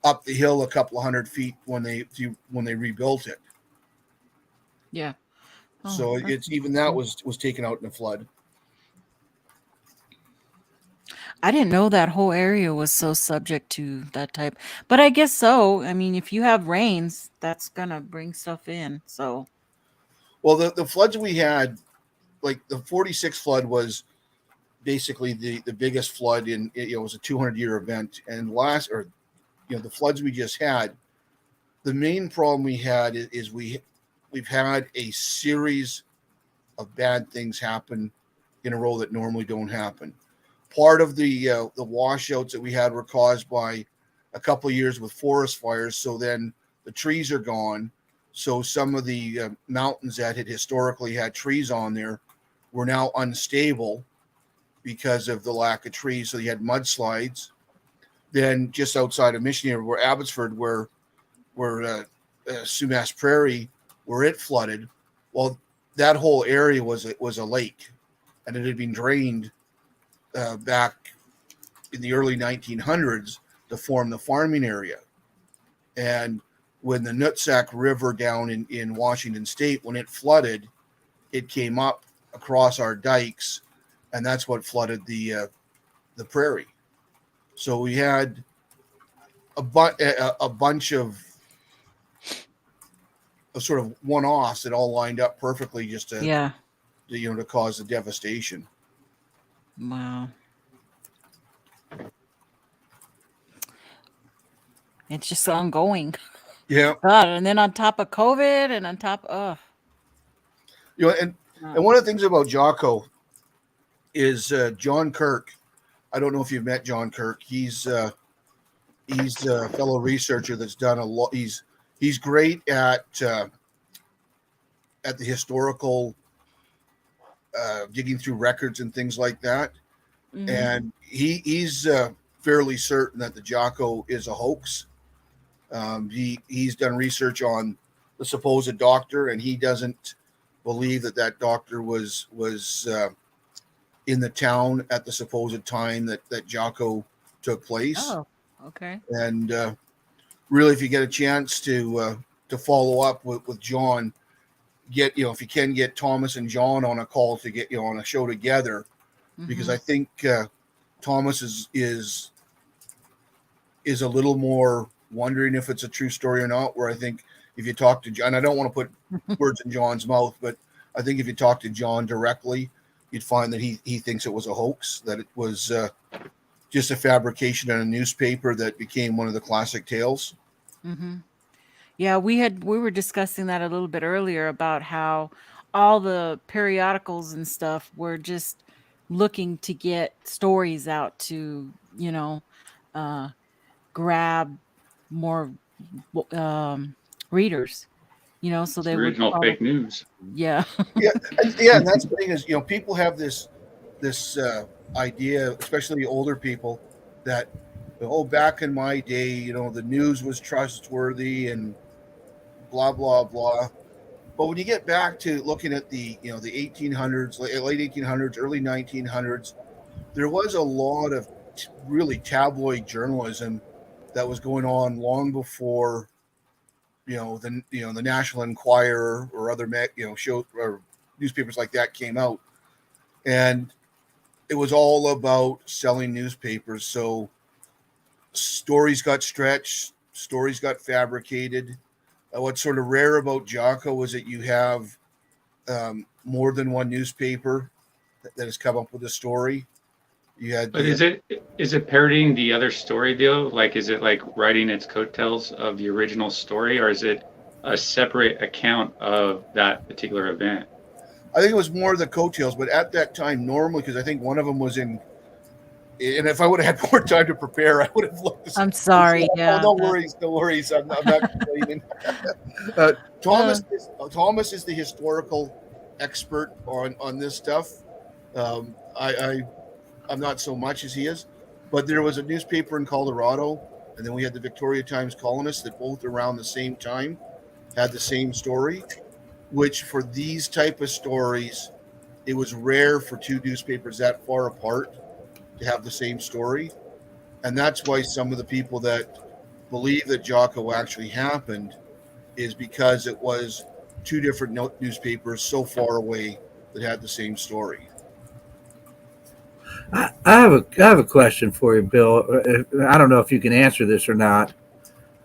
up the hill a couple of 100 feet when they rebuilt it. Yeah. Oh, So it's even that was taken out in a flood. I didn't know that whole area was so subject to that type, but I guess so. I mean, if you have rains, that's gonna bring stuff in. So, Well, the floods we had, like the 46 flood was basically the biggest flood it was a 200-year event. And the floods we just had, the main problem we had is we've had a series of bad things happen in a row that normally don't happen. Part of the washouts that we had were caused by a couple of years with forest fires. So then the trees are gone. So some of the mountains that had historically had trees on there were now unstable because of the lack of trees. So you had mudslides. Then just outside of Missionary, where Abbotsford, where Sumas Prairie, where it flooded, well, that whole area was a lake, and it had been drained back in the early 1900s to form the farming area. And when the Nootsack River down in Washington State, when it flooded, it came up across our dikes, and that's what flooded the prairie. So we had a bunch of sort of one-offs that all lined up perfectly just to cause the devastation. wow. It's just ongoing. Yeah. God, and then on top of COVID and on top of And one of the things about Jacko is John Kirk. I don't know if you've met John Kirk. He's a fellow researcher that's done a lot. He's great at the historical digging through records and things like that. Mm-hmm. And he's fairly certain that the Jacko is a hoax. He's done research on the supposed doctor, and he doesn't believe that doctor was in the town at the supposed time that Jacko took place. Oh, okay. And really, if you get a chance to follow up with John, if you can get Thomas and John on a call to get on a show together, mm-hmm. because I think Thomas is is a little more wondering if it's a true story or not. Where I think if you talk to John, I don't want to put words in John's mouth, but I think if you talk to John directly, you'd find that he thinks it was a hoax, that it was just a fabrication in a newspaper that became one of the classic tales. Mm-hmm. Yeah, we were discussing that a little bit earlier about how all the periodicals and stuff were just looking to get stories out to, uh, grab more readers, so It's the they would original probably, fake news. yeah. And that's the thing is, people have this idea, especially older people, that back in my day, the news was trustworthy and blah blah blah. But when you get back to looking at the 1800s, late 1800s, early 1900s, there was a lot of really tabloid journalism that was going on long before the National Enquirer or other show or newspapers like that came out, and it was all about selling newspapers. So stories got stretched, stories got fabricated. What's sort of rare about Jacko was that you have more than one newspaper that has come up with a story. You had But is it parodying the other story though? Like, is it like writing its coattails of the original story, or is it a separate account of that particular event? I think it was more the coattails, but at that time, normally, because I think one of them was in. And if I would have had more time to prepare, I would have looked this. I'm sorry. Oh, Yeah. no worries, no worries. I'm not complaining. Thomas is the historical expert on this stuff. I'm not so much as he is, but there was a newspaper in Colorado, and then we had the Victoria Times Colonist that both around the same time had the same story. Which for these type of stories, it was rare for two newspapers that far apart to have the same story. And that's why some of the people that believe that Jacko actually happened is because it was two different newspapers so far away that had the same story. I have a question for you, Bill. I don't know if you can answer this or not,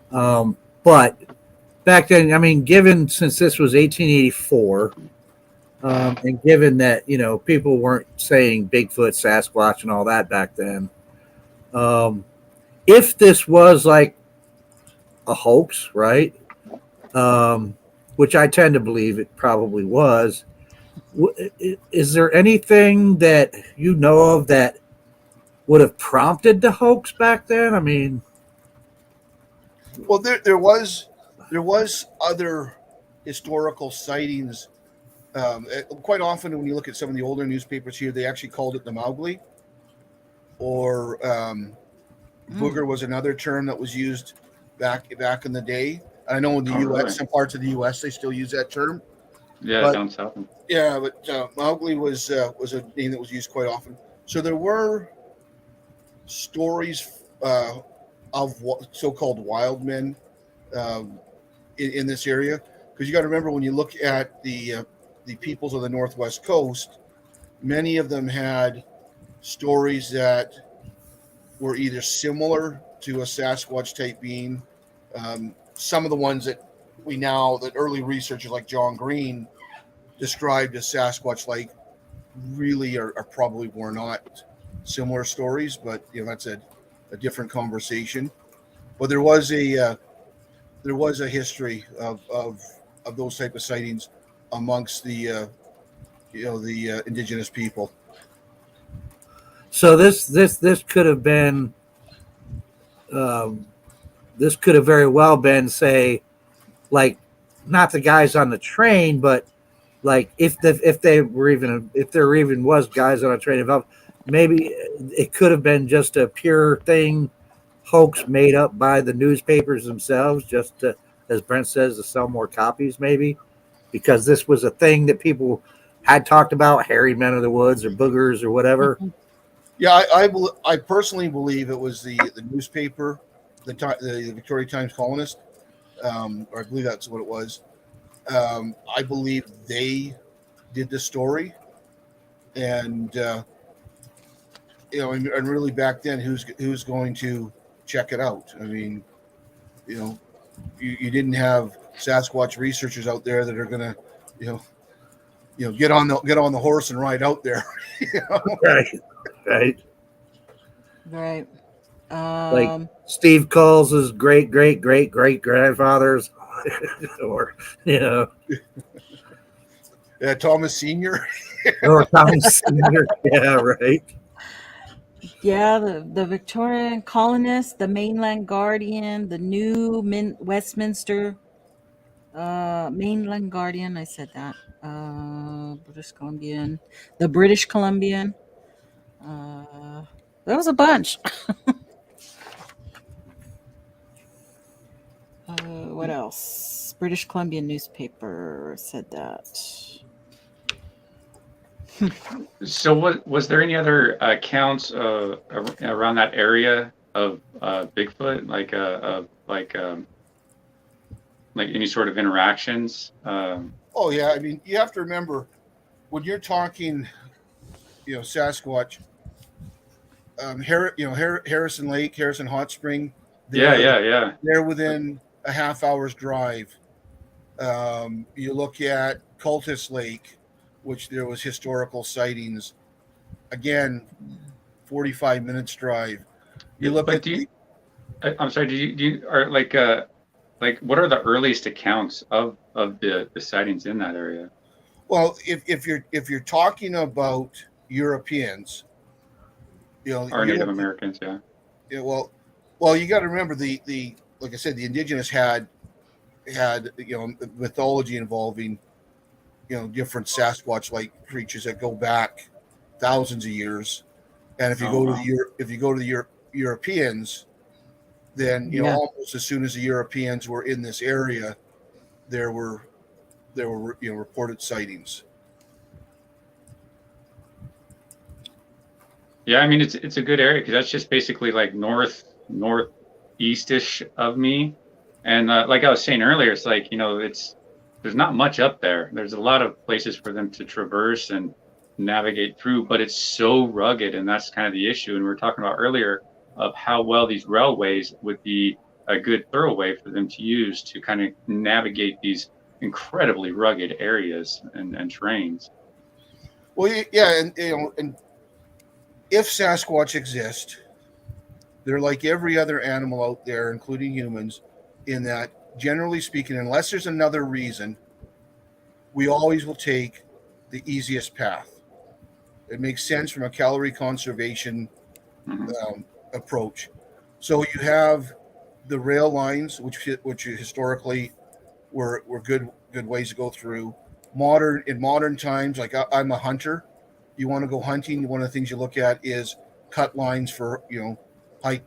but back then, I mean, given since this was 1884, and given that people weren't saying Bigfoot, Sasquatch, and all that back then, if this was like a hoax, right? Which I tend to believe it probably was. Is there anything that you know of that would have prompted the hoax back then? I mean, well, there was other historical sightings. Quite often, when you look at some of the older newspapers here, they actually called it the Mowgli, or booger was another term that was used back in the day. I know in the U.S., really? some parts of the U.S. they still use that term. Yeah, down south. Yeah, but Mowgli was a name that was used quite often. So there were stories of so-called wild men in this area, because you got to remember when you look at the peoples of the Northwest Coast, many of them had stories that were either similar to a Sasquatch type being. Some of the ones that early researchers like John Green described as Sasquatch like really are probably were not similar stories, but that's a different conversation. But there was a history of those type of sightings amongst the indigenous people. so this could have been this could have very well been, say, like not the guys on the train, but like if there even was guys on a train involved, maybe it could have been just a pure thing, hoax made up by the newspapers themselves, just to, as Brent says, to sell more copies, maybe, because this was a thing that people had talked about, hairy men of the woods or boogers or whatever. Yeah, I personally believe it was the newspaper, the Victoria Times Colonist, or I believe that's what it was. I believe they did the story, and and really back then, who's going to check it out. I mean, you didn't have Sasquatch researchers out there that are gonna, get on the horse and ride out there. Right. Right. Right. Like Steve calls his great grandfathers, or Thomas Senior. or Tom Senior. Yeah, right. Yeah, the Victorian colonists, the Mainland Guardian, the new Westminster Mainland Guardian. I said that. British Columbian, the British Columbian. There was a bunch. What else? British Columbian newspaper said that. So, was there any other accounts around that area of Bigfoot, like any sort of interactions? Oh yeah, I mean, you have to remember when you're talking, Sasquatch, Harrison Lake, Harrison Hot Spring. Yeah. They're within a half hour's drive. You look at Cultus Lake, which there was historical sightings. Again, 45 minutes drive. You look But I'm sorry. Do you are like what are the earliest accounts of the sightings in that area? Well, if you're talking about Europeans, Or Native Americans, yeah. Yeah, well, you got to remember the like I said, the indigenous had mythology involving different Sasquatch-like creatures that go back thousands of years, and if you go to the Europeans, then almost as soon as the Europeans were in this area, there were reported sightings. Yeah, I mean it's a good area because that's just basically like northeastish of me, and like I was saying earlier, it's like there's not much up there. There's a lot of places for them to traverse and navigate through, but it's so rugged, and that's kind of the issue. And we were talking about earlier of how well these railways would be a good thoroughway for them to use to kind of navigate these incredibly rugged areas and terrains. Well, yeah, and if Sasquatch exist, they're like every other animal out there, including humans, in that, generally speaking, unless there's another reason, we always will take the easiest path. It makes sense from a calorie conservation approach. So you have the rail lines, which historically were good ways to go through. In modern times, like I'm a hunter. You want to go hunting, one of the things you look at is cut lines for high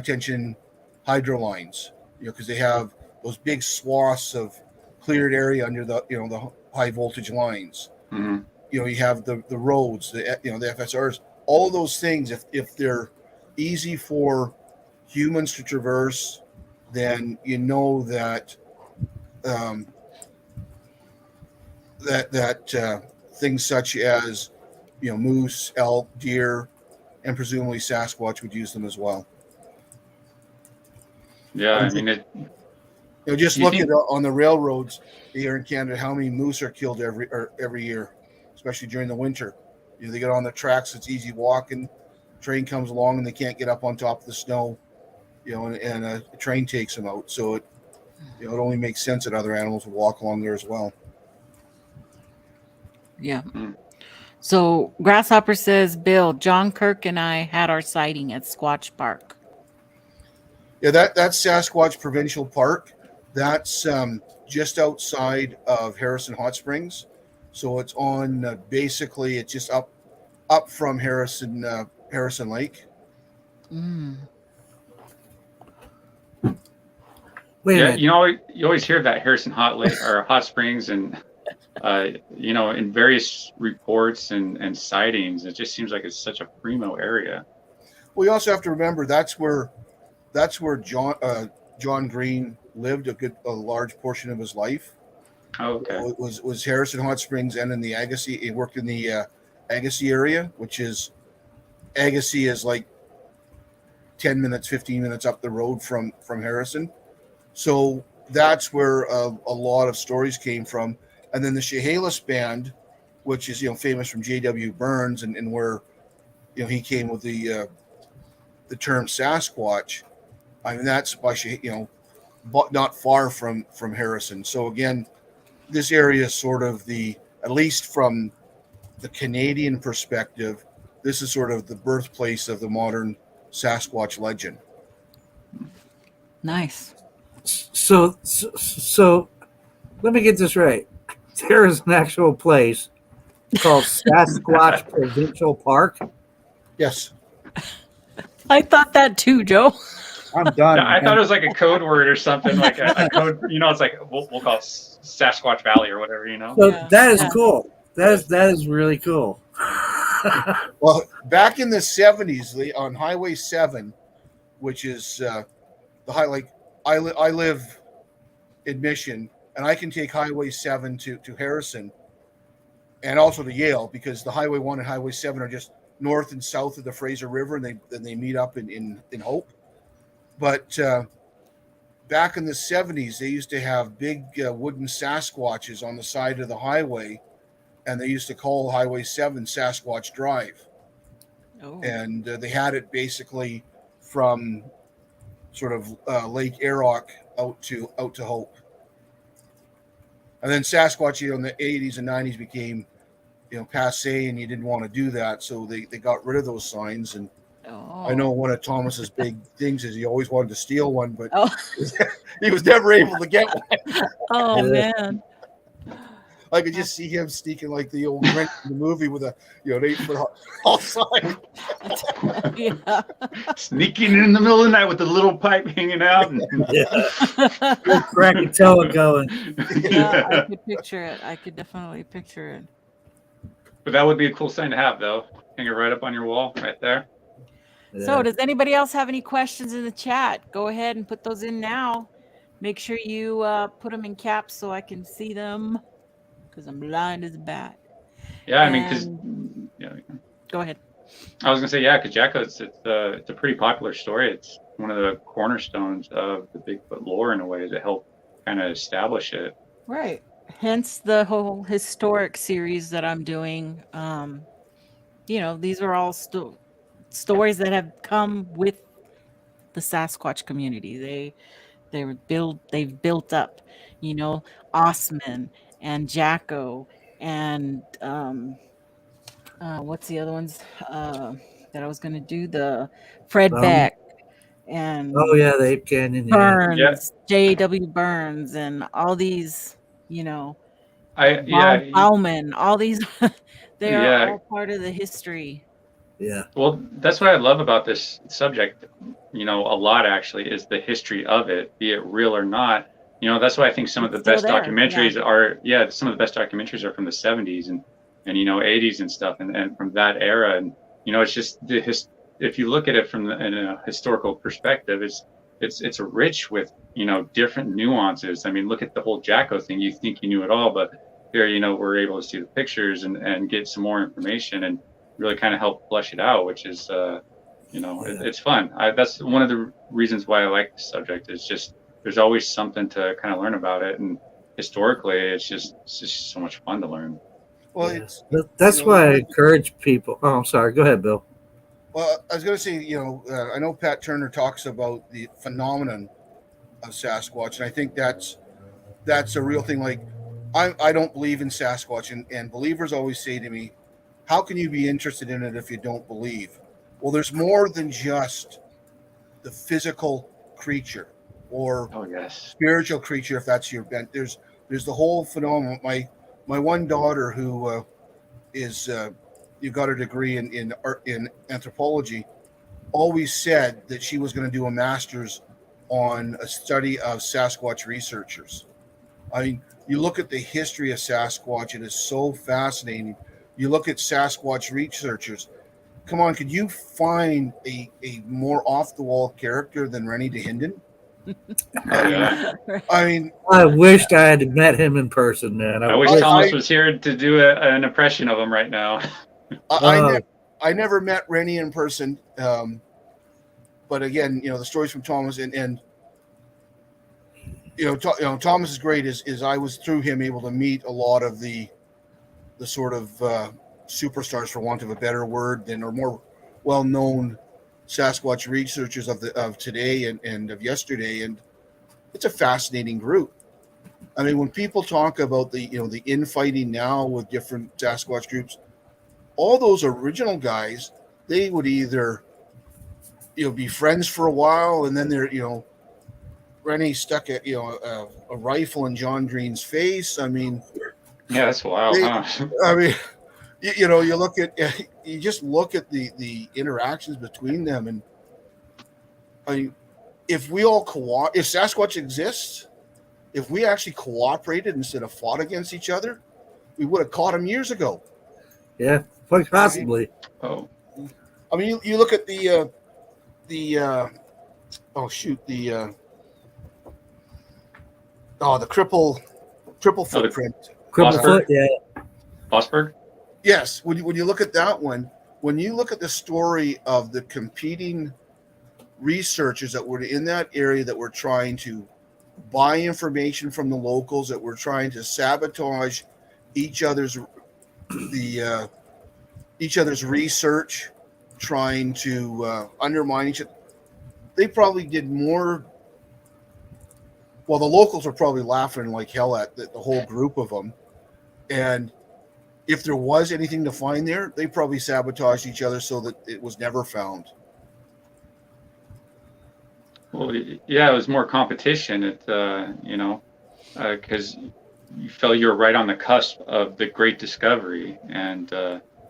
tension hydro lines, because they have those big swaths of cleared area under the high voltage lines. Mm-hmm. You have the roads, the FSRs, all those things. If they're easy for humans to traverse, then that things such as moose, elk, deer, and presumably Sasquatch would use them as well. Yeah, I mean just look at on the railroads here in Canada, how many moose are killed every year, especially during the winter. They get on the tracks; it's easy walking. Train comes along and they can't get up on top of the snow, and a train takes them out. So it only makes sense that other animals would walk along there as well. Yeah. So Grasshopper says, Bill, John Kirk and I had our sighting at Squatch Park. Yeah, that's Sasquatch Provincial Park. That's just outside of Harrison Hot Springs. So it's on basically it's just up from Harrison Lake. Wait a minute. you always hear that Harrison Hot Springs and in various reports and sightings, it just seems like it's such a primo area. Well, you also have to remember that's where John Green lived a large portion of his life. Oh, okay. It was Harrison Hot Springs and in the Agassiz. He worked in the Agassiz area, which is Agassiz is like 10 minutes, 15 minutes up the road from Harrison. So that's where a lot of stories came from. And then the Chehalis band, which is, famous from J.W. Burns and where, he came with the term Sasquatch. I mean, that's by, but not far from Harrison. So again, this area is sort of at least from the Canadian perspective, this is sort of the birthplace of the modern Sasquatch legend. Nice. So let me get this right. There is an actual place called Sasquatch Provincial Park. Yes. I thought that too, Joe. I'm done. Yeah, I thought it was like a code word or something, like a code. It's like we'll call it Sasquatch Valley or whatever. So Yeah. that is Yeah. cool. That is really cool. Well, back in the 70s, on Highway 7, which is the high, like I live in Mission, and I can take Highway 7 to Harrison and also to Yale, because the Highway 1 and Highway 7 are just north and south of the Fraser River, and they meet up in Hope. But back in the 70s, they used to have big wooden Sasquatches on the side of the highway, and they used to call Highway 7 Sasquatch Drive. Oh. And they had it basically from sort of Lake Arock out to Hope. And then Sasquatch, in the 80s and 90s became, passe, and you didn't want to do that, so they got rid of those signs. And I know one of Thomas's big things is he always wanted to steal one, but he was never able to get one. Oh man. I could just see him sneaking like the old Grinch in the movie with an 8-foot tall sign. Yeah. Sneaking in the middle of the night with the little pipe hanging out. Krakatoa going. Yeah, I could picture it. I could definitely picture it. But that would be a cool sign to have, though. Hang it right up on your wall, right there. So does anybody else have any questions in the chat? Go ahead and put those in now. Make sure you put them in caps so I can see them, because I'm blind as a bat. Yeah, I mean, because Go ahead. I was gonna say, because Jacko, it's a pretty popular story. It's one of the cornerstones of the Bigfoot lore in a way to help kind of establish it. Right. Hence the whole historic series that I'm doing. These are all stories that have come with the Sasquatch community. They've built up, Osman and Jacko and what's the other ones that I was going to do? The Fred Beck and the Ape Canyon. Burns, Yeah. J.W. Burns, and all these, Bauman, all these, they are all part of the history. Yeah. Well, that's what I love about this subject, a lot actually, is the history of it, be it real or not. That's why I think some of the best documentaries are, some of the best documentaries are from the 70s and 80s and stuff, and from that era. And, it's just if you look at it from in a historical perspective, it's rich with, different nuances. I mean, look at the whole Jacko thing. You think you knew it all, but here, we're able to see the pictures and get some more information and really kind of help flesh it out, which is, it's fun. That's one of the reasons why I like the subject. Is just there's always something to kind of learn about it, and historically, it's just so much fun to learn. Well, that's why I encourage people. Oh, I'm sorry. Go ahead, Bill. Well, I was going to say, I know Pat Turner talks about the phenomenon of Sasquatch, and I think that's a real thing. Like, I don't believe in Sasquatch, and believers always say to me, how can you be interested in it if you don't believe? Well, there's more than just the physical creature or spiritual creature, if that's your bent. There's the whole phenomenon. My one daughter, who you got her degree in anthropology, always said that she was going to do a master's on a study of Sasquatch researchers. I mean, you look at the history of Sasquatch, it is so fascinating. You look at Sasquatch researchers. Come on, could you find a more off-the-wall character than Rennie DeHinden? I mean, I wished I had met him in person, man. I wish Thomas was here to do an impression of him right now. I never met Rennie in person, but again, the stories from Thomas and Thomas is great. Is I was through him able to meet a lot of the sort of superstars, for want of a better word, or more well known Sasquatch researchers of today and of yesterday, and it's a fascinating group. I mean, when people talk about the infighting now with different Sasquatch groups, all those original guys, they would either be friends for a while, and then they're Rennie stuck a rifle in John Green's face. I mean, Yeah, that's wild, huh? I mean, you just look at the interactions between them, and I mean, if Sasquatch exists, if we actually cooperated instead of fought against each other, we would have caught him years ago. Yeah, quite possibly. Oh, I mean, you look at the triple footprint. Cripple foot, yeah. Mossberg? Yes, when you look at that one, when you look at the story of the competing researchers that were in that area that were trying to buy information from the locals, that were trying to sabotage each other's research, trying to undermine each other, they probably did more. Well, the locals were probably laughing like hell at the whole group of them, and if there was anything to find there, they probably sabotaged each other so that it was never found. Well, yeah, it was more competition. Because you felt you were right on the cusp of the great discovery, and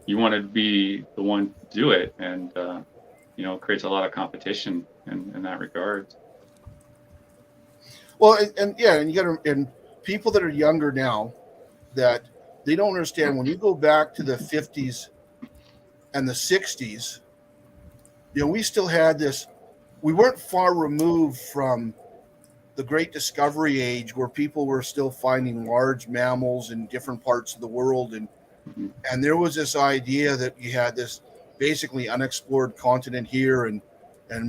you wanted to be the one to do it, and it creates a lot of competition in that regard. Well, and you got to, and people that are younger now, that they don't understand, when you go back to the 50s and the 60s, we still had this. We weren't far removed from the Great Discovery Age, where people were still finding large mammals in different parts of the world, and there was this idea that you had this basically unexplored continent here, and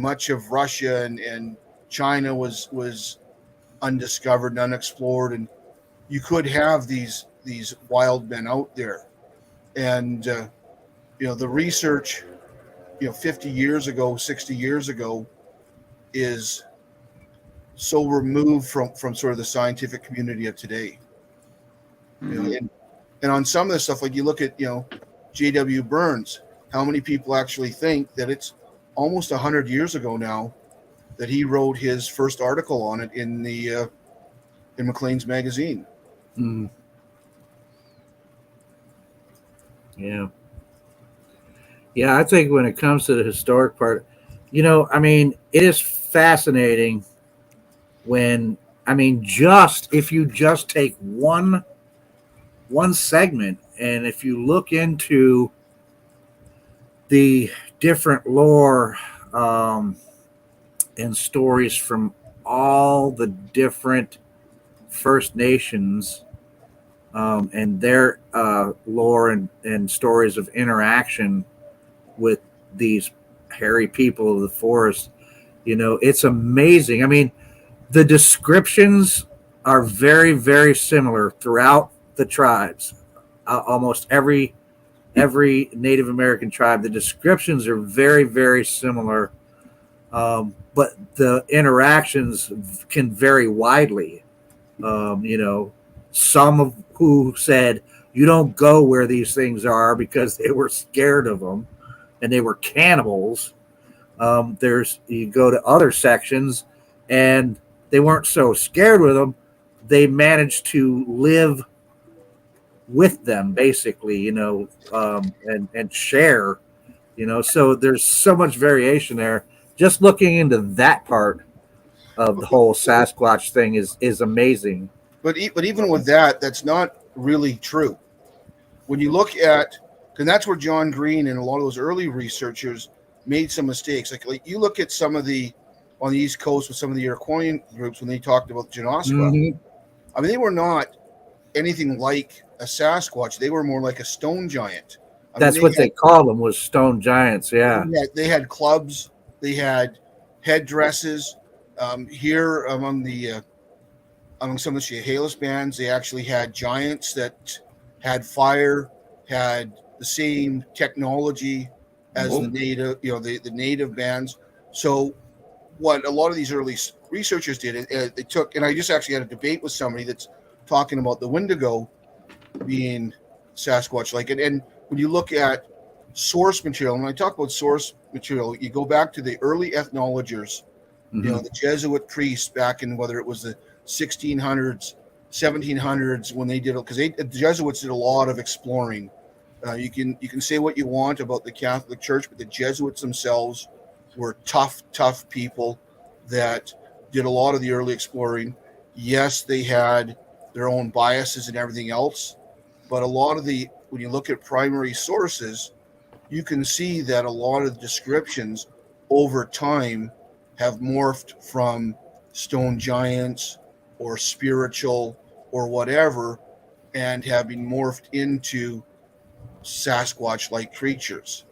much of Russia and China was undiscovered and unexplored, and you could have these wild men out there, and the research 50 years ago, 60 years ago, is so removed from sort of the scientific community of today. And on some of the stuff, like you look at J.W. Burns, how many people actually think that it's almost 100 years ago now that he wrote his first article on it in Maclean's magazine. Mm. Yeah, I think when it comes to the historic part, it is fascinating when, if you just take one segment, and if you look into the different lore and stories from all the different First Nations and their lore and stories of interaction with these hairy people of the forest, it's amazing. The descriptions are very, very similar throughout the tribes. Almost every Native American tribe, the descriptions are very, very similar, but the interactions can vary widely. Some of who said you don't go where these things are because they were scared of them and they were cannibals. You go to other sections and they weren't so scared with them. They managed to live with them, basically, and share, so there's so much variation there. Just looking into that part of the whole Sasquatch thing is amazing. But even with that, that's not really true. When you look at, and that's where John Green and a lot of those early researchers made some mistakes. Like you look at some of on the East Coast with some of the Iroquois groups when they talked about Janoskwa. Mm-hmm. They were not anything like a Sasquatch. They were more like a stone giant. That's what they called them, was stone giants. Yeah. They had clubs. They had headdresses. Here among some of the Chehalis bands, they actually had giants that had fire, had the same technology as the native, the native bands. So what a lot of these early researchers did, they took, and I just actually had a debate with somebody that's talking about the Wendigo being Sasquatch like. And when you look at source material, and when I talk about source material, you go back to the early ethnologers, the Jesuit priests back in whether it was the 1600s, 1700s when they did it, because the Jesuits did a lot of exploring. You can say what you want about the Catholic Church, but the Jesuits themselves were tough people that did a lot of the early exploring. Yes, they had their own biases and everything else, but a lot of when you look at primary sources, you can see that a lot of the descriptions over time have morphed from stone giants or spiritual or whatever, and have been morphed into Sasquatch-like creatures.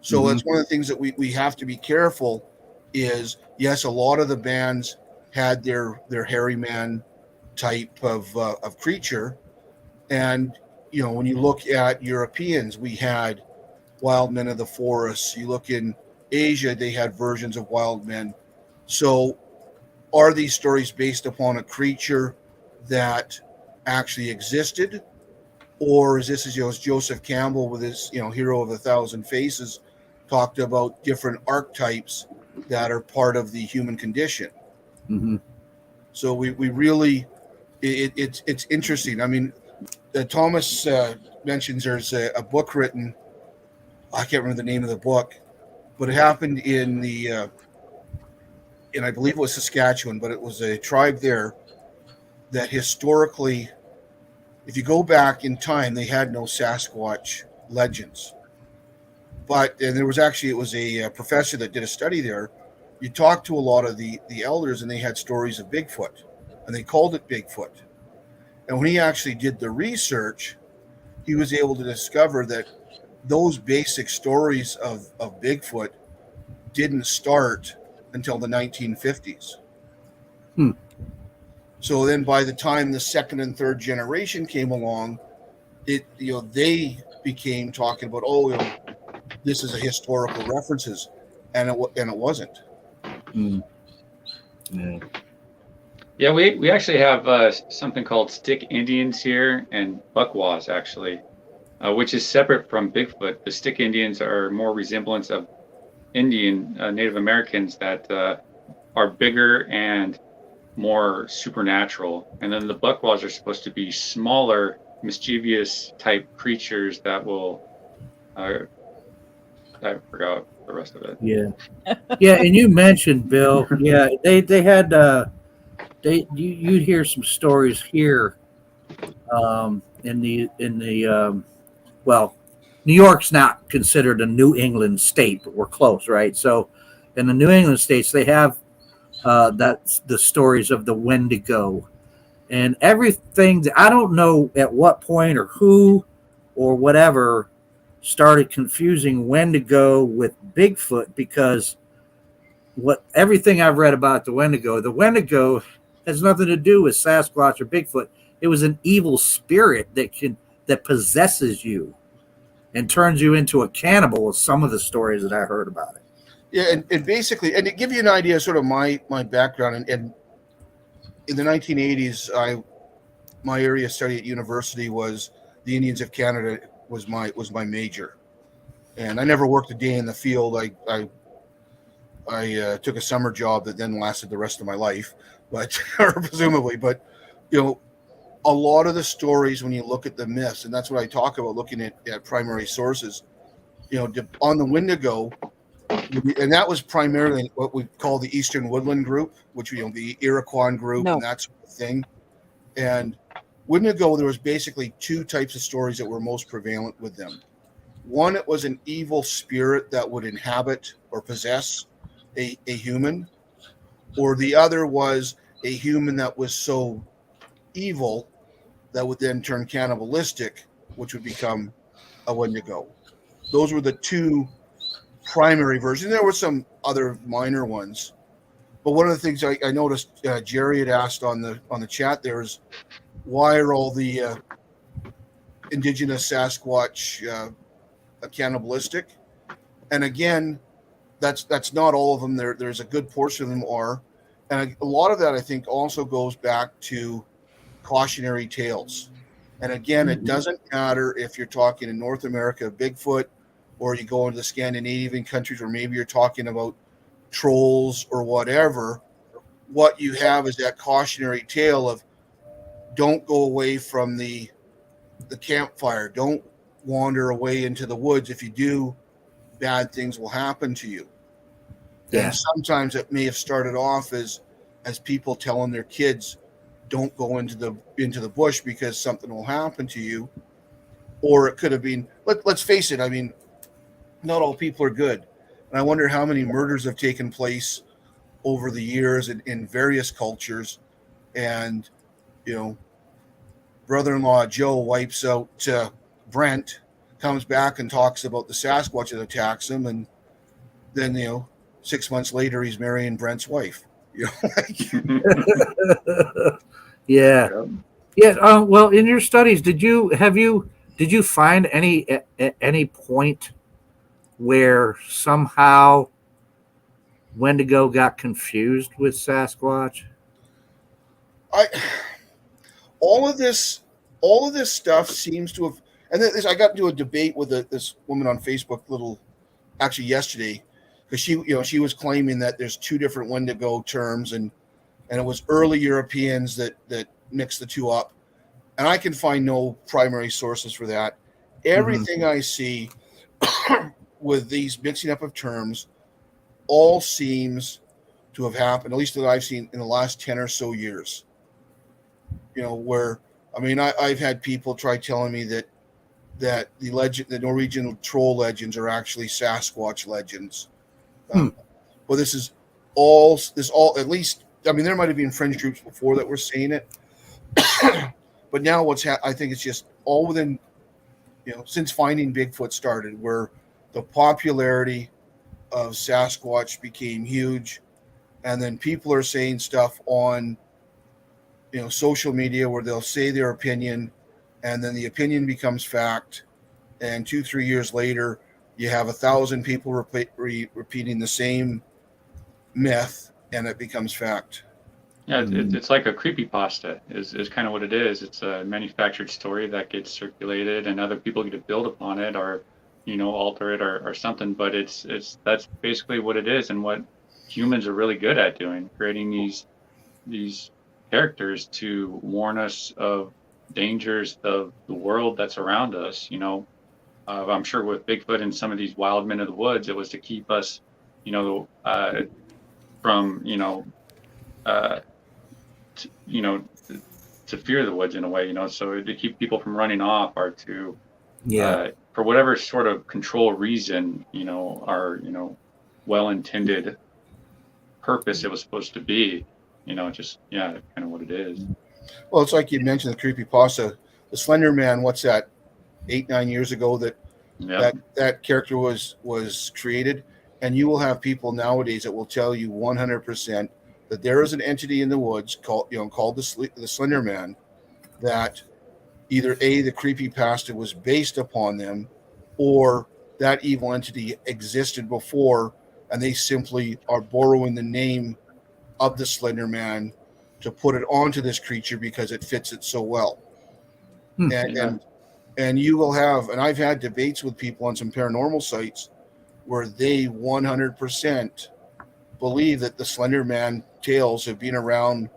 So that's one of the things that we have to be careful is, yes, a lot of the bands had their Hairyman type of creature. And, when you look at Europeans, we had wild men of the forests. You look in Asia, they had versions of wild men. So are these stories based upon a creature that actually existed? Or is this, as Joseph Campbell with his, Hero of a Thousand Faces, talked about different archetypes that are part of the human condition. So we really, it's interesting. I mean, Thomas mentions there's a book written, I can't remember the name of the book, but it happened in I believe it was Saskatchewan, but it was a tribe there that historically, if you go back in time, they had no Sasquatch legends. And there was actually, it was a professor that did a study there. You talked to a lot of the elders, and they had stories of Bigfoot, and they called it Bigfoot. And when he actually did the research, he was able to discover that those basic stories of Bigfoot didn't start until the 1950s. So then by the time the second and third generation came along, they became talking about, this is a historical references, and it wasn't. Yeah, we actually have something called stick Indians here and buckwaws, actually, which is separate from Bigfoot. The stick Indians are more resemblance of Indian Native Americans that are bigger and more supernatural. And then the buckwaws are supposed to be smaller, mischievous type creatures that will I forgot the rest of it. Yeah, and you mentioned, Bill, they had you'd hear some stories here in the New York's not considered a New England state, but we're close, right? So in the New England states, they have that's the stories of the Wendigo and everything. That I don't know at what point or who or whatever started confusing Wendigo with Bigfoot, because everything I've read about the Wendigo has nothing to do with Sasquatch or Bigfoot. It was an evil spirit that possesses you and turns you into a cannibal, is some of the stories that I heard about it. Yeah, and basically, and to give you an idea of sort of my background, and in the 1980s, my area of study at university was the Indians of Canada was my major, and I never worked a day in the field. I took a summer job that then lasted the rest of my life, but or presumably, but a lot of the stories when you look at the myths, and that's what I talk about looking at primary sources, on the Wendigo. And that was primarily what we call the Eastern Woodland group, which the Iroquois group and that sort of thing. And Wendigo, there was basically two types of stories that were most prevalent with them. One, it was an evil spirit that would inhabit or possess a human, or the other was a human that was so evil that would then turn cannibalistic, which would become a Wendigo. Those were the two primary versions. There were some other minor ones, But one of the things I noticed Jerry had asked on the chat there is, why are all the indigenous Sasquatch cannibalistic? And again, that's not all of them. There's a good portion of them are, and a lot of that I think also goes back to cautionary tales. And again, it doesn't matter if you're talking in North America, Bigfoot, or you go into the Scandinavian countries, or maybe you're talking about trolls or whatever. What you have is that cautionary tale of, don't go away from the campfire. Don't wander away into the woods. If you do, bad things will happen to you. Yeah. And sometimes it may have started off as people telling their kids, don't go into the bush because something will happen to you. Or it could have been, let's face it, I mean, not all people are good. And I wonder how many murders have taken place over the years in various cultures. And, brother-in-law Joe wipes out Brent, comes back and talks about the Sasquatch that attacks him, and then 6 months later he's marrying Brent's wife. Yeah. Well, in your studies, did you find any point where somehow Wendigo got confused with Sasquatch? All of this stuff seems to have, and I got into a debate with this woman on Facebook actually yesterday, because she was claiming that there's two different Wendigo terms, and it was early Europeans that mixed the two up, and I can find no primary sources for that. Everything I see with these mixing up of terms all seems to have happened, at least that I've seen, in the last 10 or so years. Where, I mean, I've had people try telling me that the Norwegian troll legends are actually Sasquatch legends. Well, this all, at least, I mean, there might have been fringe groups before that were saying it, but now I think it's just all within, since Finding Bigfoot started, where the popularity of Sasquatch became huge, and then people are saying stuff on social media where they'll say their opinion, and then the opinion becomes fact, and 2-3 years later you have 1,000 people repeating the same myth, and it becomes fact. Yeah, it's like a creepypasta is kind of what it is. It's a manufactured story that gets circulated, and other people get to build upon it, or alter it, or something. But that's basically what it is, and what humans are really good at doing, creating these characters to warn us of dangers of the world that's around us. I'm sure with Bigfoot and some of these wild men of the woods, it was to keep us, from to fear the woods in a way, so to keep people from running off, or to for whatever sort of control reason, our well-intended purpose it was supposed to be. Just kind of what it is. Well, it's like you mentioned the creepypasta, the Slender Man. What's that? 8-9 years ago that character was created, and you will have people nowadays that will tell you 100% that there is an entity in the woods called the Slender Man, that either the creepypasta was based upon them, or that evil entity existed before, and they simply are borrowing the name of the Slender Man to put it onto this creature because it fits it so well. And you will have, and I've had debates with people on some paranormal sites where they 100% believe that the Slender Man tales have been around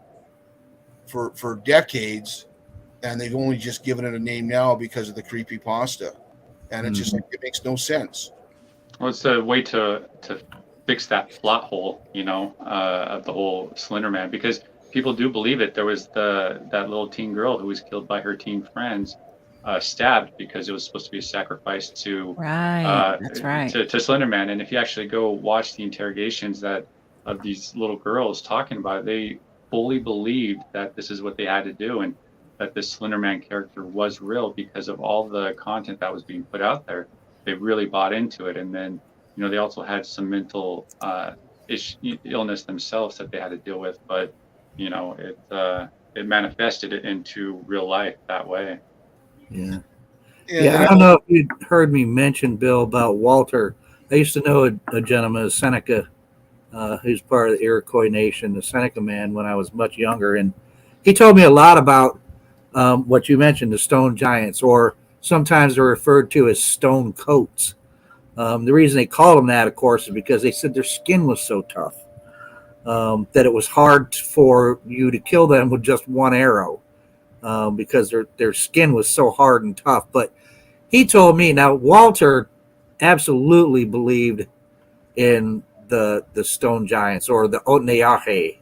for decades, and they've only just given it a name now because of the creepypasta. And it's just like, it makes no sense. Well, it's a way to fix that plot hole, of the whole Slender Man, because people do believe it. There was that little teen girl who was killed by her teen friends, stabbed because it was supposed to be a sacrifice to that's right to Slender Man. And if you actually go watch the interrogations of these little girls talking about it, they fully believed that this is what they had to do, and that this Slender Man character was real because of all the content that was being put out there. They really bought into it. And then they also had some mental illness themselves that they had to deal with, but you know, it manifested it into real life that way. Yeah. Yeah, Yeah, I don't know if you heard me mention, Bill, about Walter. I used to know a gentleman, Seneca, who's part of the Iroquois Nation, the Seneca man, when I was much younger. And he told me a lot about what you mentioned, the stone giants, or sometimes they're referred to as stone coats. The reason they call them that, of course, is because they said their skin was so tough that it was hard for you to kill them with just one arrow because their skin was so hard and tough. But he told me, now Walter absolutely believed in the stone giants, or the Otneahe,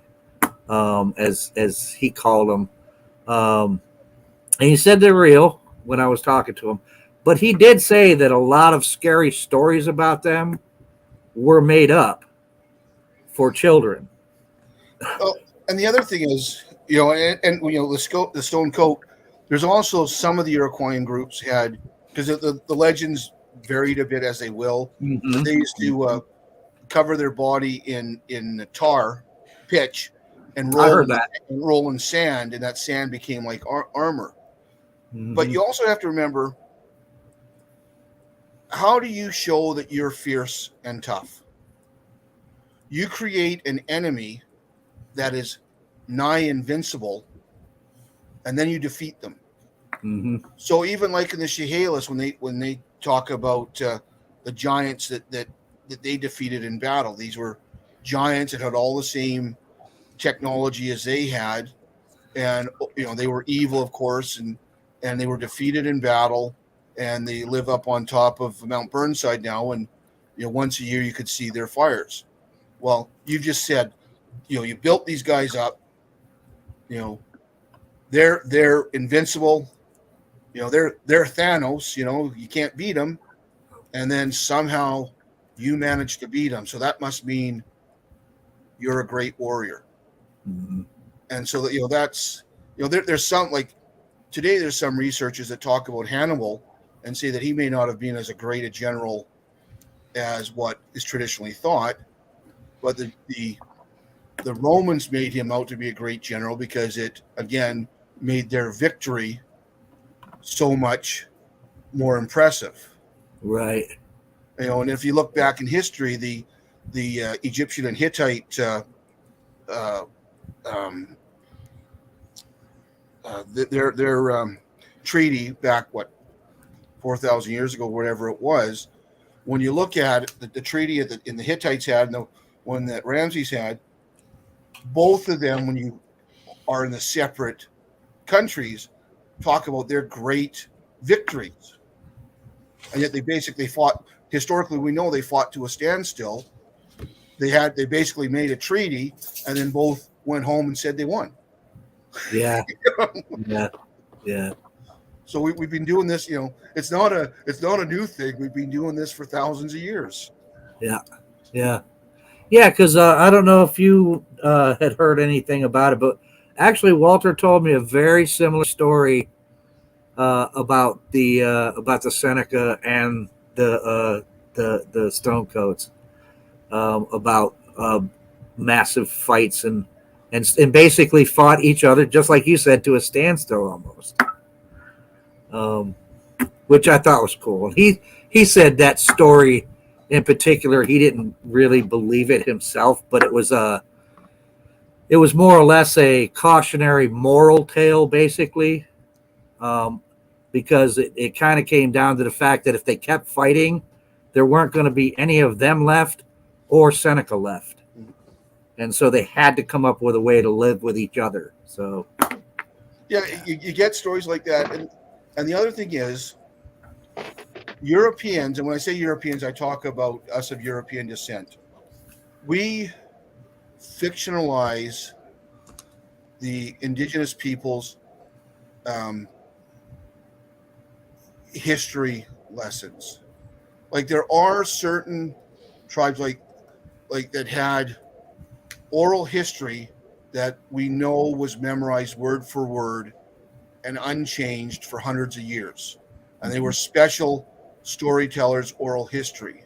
as he called them. And he said they're real when I was talking to him. But he did say that a lot of scary stories about them were made up for children. Oh, and the other thing is, you know, and you know, the stone coat. There's also some of the Iroquois groups had, because the legends varied a bit as they will. But they used to cover their body in tar, pitch, and roll in sand, and that sand became like armor. But you also have to remember, how do you show that you're fierce and tough? You create an enemy that is nigh invincible, and then you defeat them. So even like in the Chehalis, when they talk about the giants that they defeated in battle, these were giants that had all the same technology as they had, and you know, they were evil, of course, and they were defeated in battle, and they live up on top of Mount Burnside now, and you know, once a year you could see their fires. Well, you just said, you know, you built these guys up, you know, they're invincible, you know, they're Thanos, you know, you can't beat them, and then somehow you managed to beat them, so that must mean you're a great warrior. And so that, you know, that's, you know, there's some, like today there's some researchers that talk about Hannibal and say that he may not have been as a great a general as what is traditionally thought, but the Romans made him out to be a great general because it again made their victory so much more impressive. Right. You know, and if you look back in history, the Egyptian and Hittite their treaty back 4,000 years ago, whatever it was. When you look at it, the treaty in the Hittites had, and the one that Ramses had, both of them, when you are in the separate countries, talk about their great victories, and yet they basically fought. Historically, we know they fought to a standstill. They basically made a treaty, and then both went home and said they won. Yeah. Yeah. So we've been doing this. You know, it's not a new thing. We've been doing this for thousands of years. Yeah. Because I don't know if you had heard anything about it, but actually, Walter told me a very similar story about the Seneca and the Stonecoats, about massive fights and basically fought each other, just like you said, to a standstill almost, which I thought was cool. He said that story in particular, he didn't really believe it himself, but it was more or less a cautionary moral tale, basically, because it kind of came down to the fact that if they kept fighting, there weren't going to be any of them left or Seneca left. And so they had to come up with a way to live with each other. So, yeah, you get stories like that. And the other thing is, Europeans, and when I say Europeans, I talk about us of European descent. We fictionalize the indigenous peoples' history lessons. Like there are certain tribes like that had oral history that we know was memorized word for word and unchanged for hundreds of years. And they were special storytellers, oral history.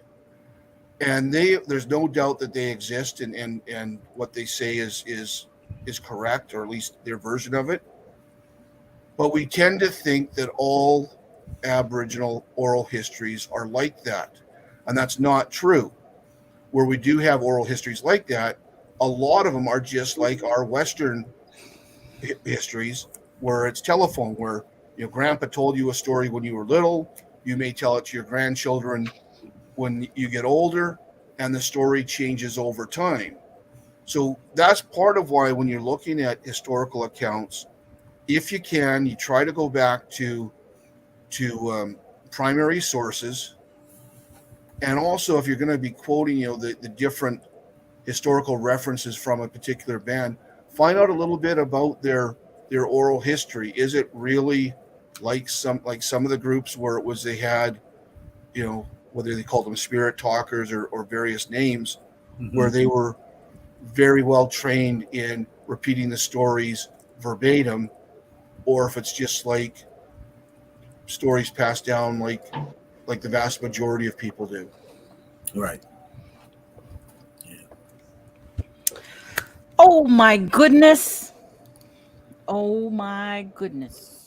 and there's no doubt that they exist, and what they say is correct, or at least their version of it. But we tend to think that all Aboriginal oral histories are like that, and that's not true. Where we do have oral histories like that, a lot of them are just like our Western histories, where it's telephone, where grandpa told you a story when you were little, you may tell it to your grandchildren when you get older, and the story changes over time. So that's part of why when you're looking at historical accounts, if you can, you try to go back to primary sources, and also if you're going to be quoting the different historical references from a particular band, find out a little bit about their oral history. Is it really like some of the groups where it was they had whether they called them spirit talkers or various names, where they were very well trained in repeating the stories verbatim, or if it's just like stories passed down like the vast majority of people do. Right. Oh my goodness. Oh my goodness.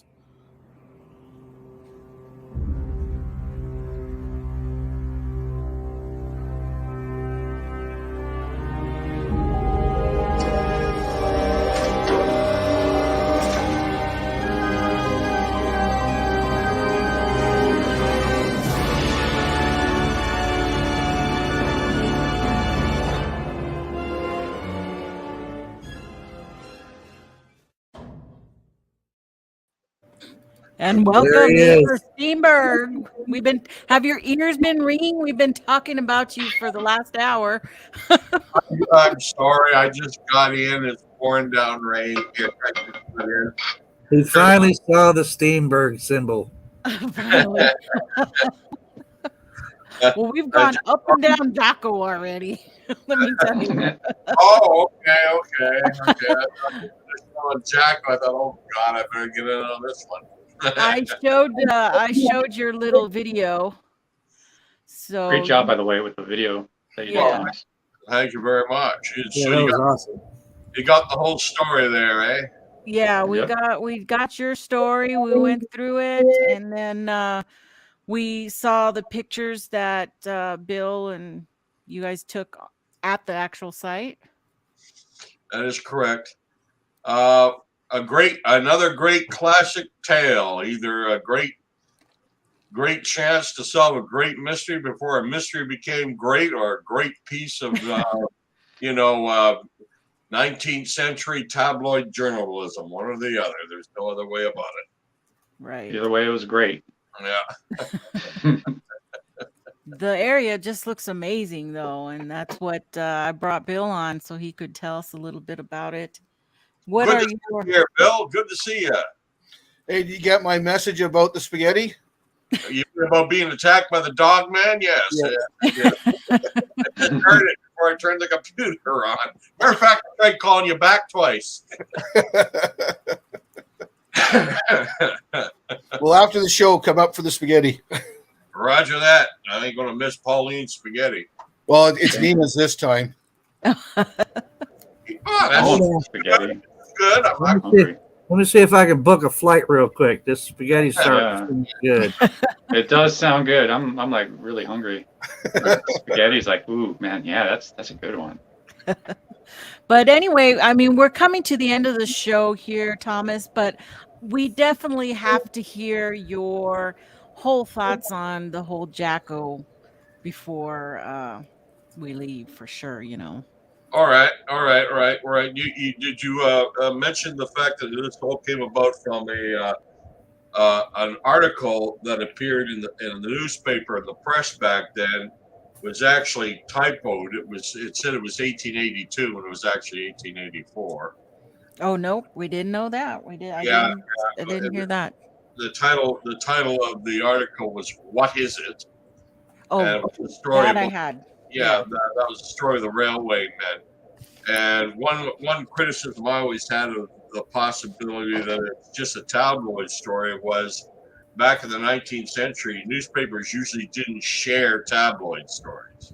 And welcome, he is. Mr. Steenburg. Have your ears been ringing? We've been talking about you for the last hour. I'm sorry, I just got in. It's pouring down rain here. I just got in. He finally saw the Steenburg symbol. Finally. Well, we've gone up and down Jacko already. Let me tell you. Oh, okay. I thought Jacko. I thought, oh God, I better get in on this one. I showed your little video. So Great job, by the way, with the video that you did. Yeah. Thomas. Thank you very much. Yeah, that was awesome. You got the whole story there, eh? Yeah, we Yep. got your story. We went through it, and then we saw the pictures that Bill and you guys took at the actual site. That is correct. Another great classic tale. Either a great chance to solve a great mystery before a mystery became great, or a great piece of 19th century tabloid journalism. One or the other. There's no other way about it. Right. Either way, it was great. Yeah. The area just looks amazing, though, and that's what I brought Bill on so he could tell us a little bit about it. What Good are to see you here, Bill? Good to see you. Hey, did you get my message about the spaghetti? You about being attacked by the dog man? Yes. Yeah. I just heard it before I turned the computer on. Matter of fact, I tried calling you back twice. Well, after the show, come up for the spaghetti. Roger that. I ain't gonna miss Pauline's spaghetti. Well, it's Nina's this time. Oh, that's Spaghetti. good. I'm not hungry. Let me see if I can book a flight real quick. This spaghetti sounds good. It does sound good. I'm like really hungry. Spaghetti's like, ooh, man, yeah, that's a good one. But anyway, I mean, we're coming to the end of the show here, Thomas, but we definitely have to hear your whole thoughts on the whole Jacko before we leave, for sure, All right. Did you mention the fact that this all came about from an article that appeared in the newspaper and the press back then was actually typoed. It said it was 1882 when it was actually 1884. Oh no, we didn't know that. We did. I didn't hear that. The title of the article was "What Is It?" Oh, the story that I had. Yeah, that was the story of the railway men. And one criticism I always had of the possibility that it's just a tabloid story was back in the 19th century, newspapers usually didn't share tabloid stories.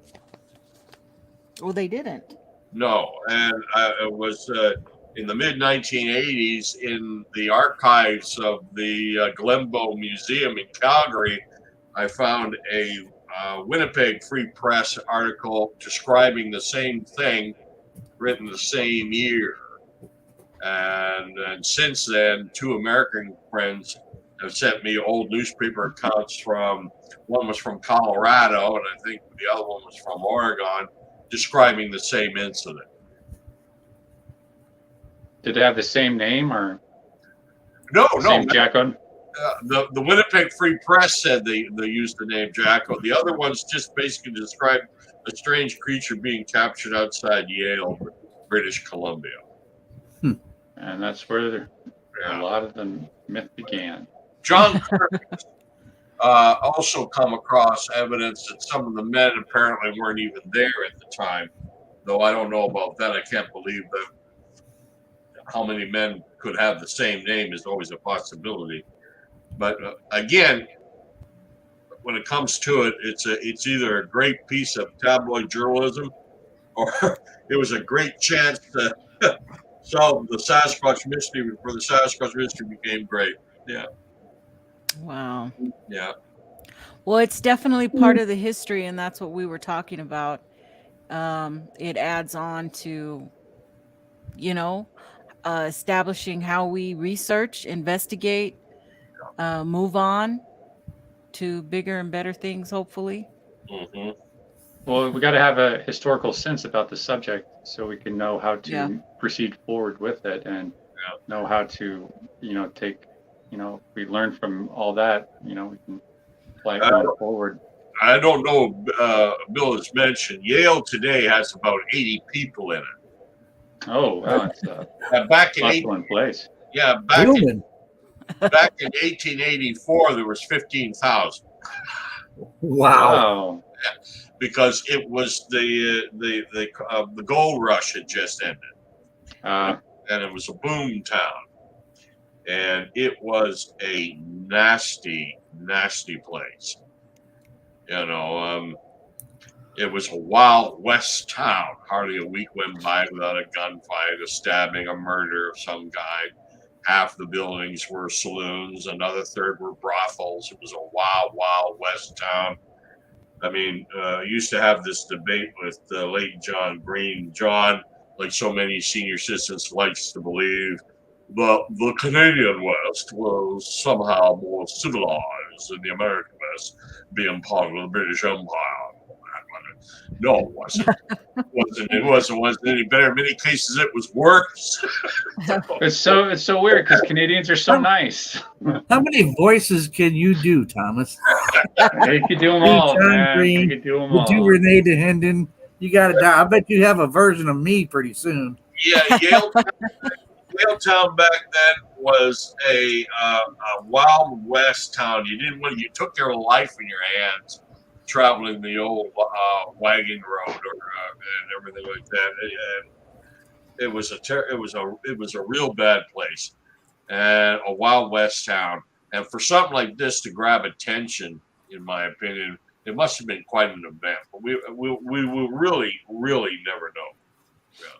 Oh, they didn't. No, and it was in the mid 1980s in the archives of the Glenbow Museum in Calgary. I found a Winnipeg Free Press article describing the same thing, written the same year. And since then, two American friends have sent me old newspaper accounts from, one was from Colorado, and I think the other one was from Oregon, describing the same incident. Did they have the same name or No, same Jacko? The Winnipeg Free Press said they used the name Jacko. The other ones just basically described a strange creature being captured outside Yale, British Columbia. And that's where a lot of the myth began. John Kirk also come across evidence that some of the men apparently weren't even there at the time, though I don't know about that. I can't believe that how many men could have the same name is always a possibility. But again, when it comes to it, it's either a great piece of tabloid journalism, or it was a great chance to solve the Sasquatch mystery before the Sasquatch mystery became great. Yeah. Wow. Yeah. Well, it's definitely part of the history, and that's what we were talking about. It adds on to, establishing how we research, investigate, move on to bigger and better things, hopefully. Mm-hmm. Well, we got to have a historical sense about the subject so we can know how to proceed forward with it and know how to, take, we learn from all that, we can apply going forward. I don't know. Bill has mentioned Yale today has about 80 people in it. Oh, wow. It's back in place. Yeah, back in 1884, there was 15,000. Wow. Yeah, because it was the gold rush had just ended, and it was a boom town, and it was a nasty place. It was a Wild West town. Hardly a week went by without a gunfight, a stabbing, a murder of some kind. Half the buildings were saloons, another third were brothels. It was a wild West town. I mean, I used to have this debate with late John Green. John, like so many senior citizens, likes to believe that the Canadian West was somehow more civilized than the American West, being part of the British Empire. No, it wasn't. It wasn't any better. In many cases, it was worse. It's so weird because Canadians are so nice. How many voices can you do, Thomas? You could do them all, John man. Green, You could do them you all. do Renee DeHenden. You got it down. I bet you have a version of me pretty soon. Yeah, Yale Town back then was a Wild West town. You took your life in your hands, traveling the old wagon road and everything like that. And it was a real bad place, and a Wild West town. And for something like this to grab attention, in my opinion, it must have been quite an event. But we will really never know. Yeah.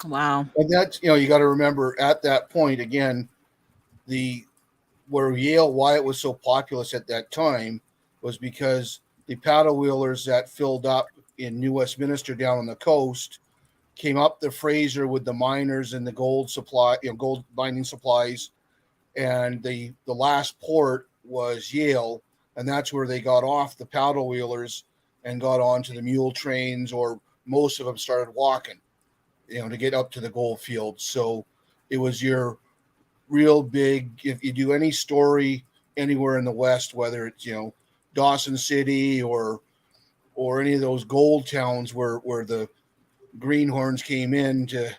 Wow. And that's, you got to remember at that point again, why it was so populous at that time was because the paddle wheelers that filled up in New Westminster down on the coast came up the Fraser with the miners and the gold supply, gold mining supplies, and the last port was Yale, and that's where they got off the paddle wheelers and got onto the mule trains, or most of them started walking, to get up to the gold fields. So it was your real big. If you do any story anywhere in the West, whether it's Dawson City or any of those gold towns where the greenhorns came in to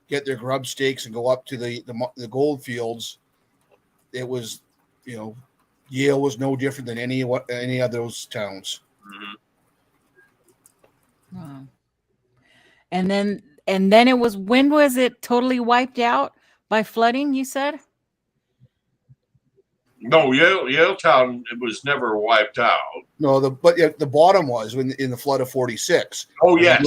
get their grub stakes and go up to the gold fields, it was, Yale was no different than any of those towns. Mm-hmm. Wow. And then it was, when was it totally wiped out by flooding, you said? No, Yaletown, it was never wiped out. No, the bottom was in the flood of 46. Oh, yes.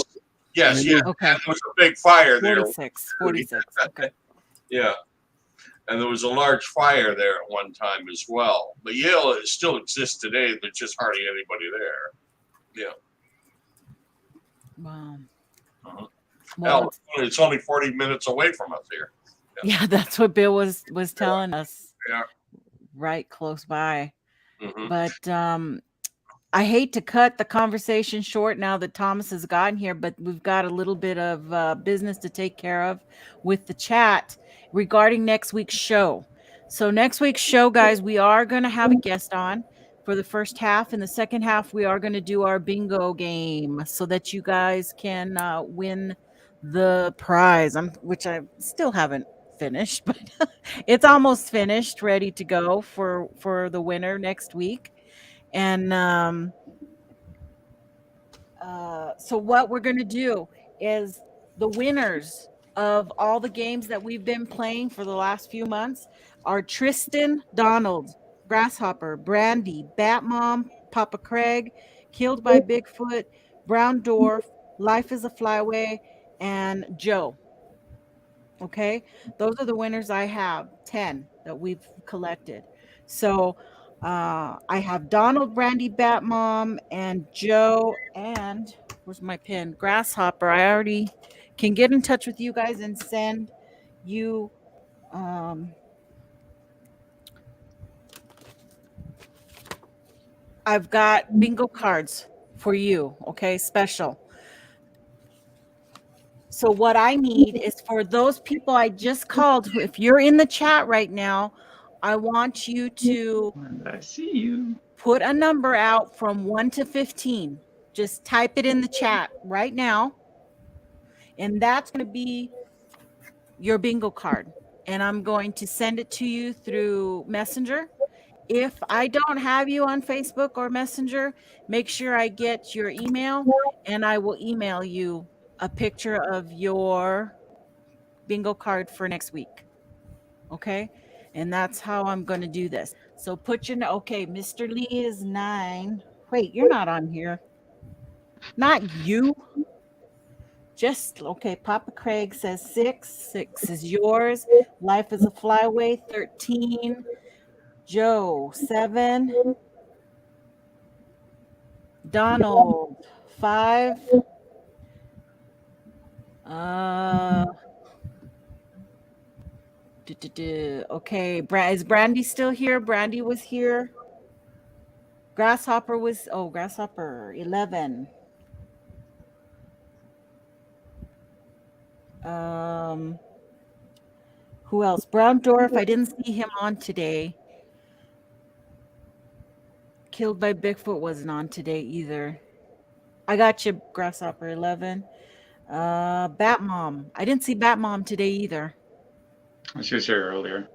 Yes. and Yeah. Okay. There was a big fire there. 46. Okay. Yeah. And there was a large fire there at one time as well. But Yale still exists today. There's just hardly anybody there. Yeah. Wow. Uh-huh. Well, Hell, it's only 40 minutes away from us here. yeah, that's what Bill was telling us. Yeah. Right close by. Mhm. But I hate to cut the conversation short now that Thomas has gotten here, but we've got a little bit of business to take care of with the chat regarding next week's show. So next week's show, guys, we are going to have a guest on for the first half. In the second half, we are going to do our bingo game so that you guys can win the prize, which I still haven't finished, but it's almost finished, ready to go for the winner next week. And so what we're going to do is the winners of all the games that we've been playing for the last few months are Tristan, Donald, Grasshopper, Brandy, Batmom, Papa Craig, Killed by Bigfoot, Brown Dwarf, Life is a Flyway, and Joe. Okay, those are the winners. I have 10 that we've collected. So I have Donald, Brandy, Batmom, and Joe, and where's my pin? Grasshopper. I already can get in touch with you guys and send you I've got bingo cards for you, okay? Special. So what I need is for those people I just called, if you're in the chat right now, I want you to I see you. put a number out from 1 to 15. Just type it in the chat right now. And that's going to be your bingo card. And I'm going to send it to you through Messenger. If I don't have you on Facebook or Messenger, make sure I get your email and I will email you a picture of your bingo card for next week. Okay? And that's how I'm going to do this. So put your, okay, Mr. Lee is 9. Wait, you're not on here. Not you. Just, okay, Papa Craig says 6. 6 is yours. Life is a Flyway, 13. Joe, 7. Donald, 5. Okay, is Brandy still here? Brandy was here. Grasshopper was, Grasshopper, 11. Who else? Brown Dwarf, I didn't see him on today. Killed by Bigfoot wasn't on today either. I got you, Grasshopper, 11. Batmom, I didn't see Batmom today either. She was here earlier.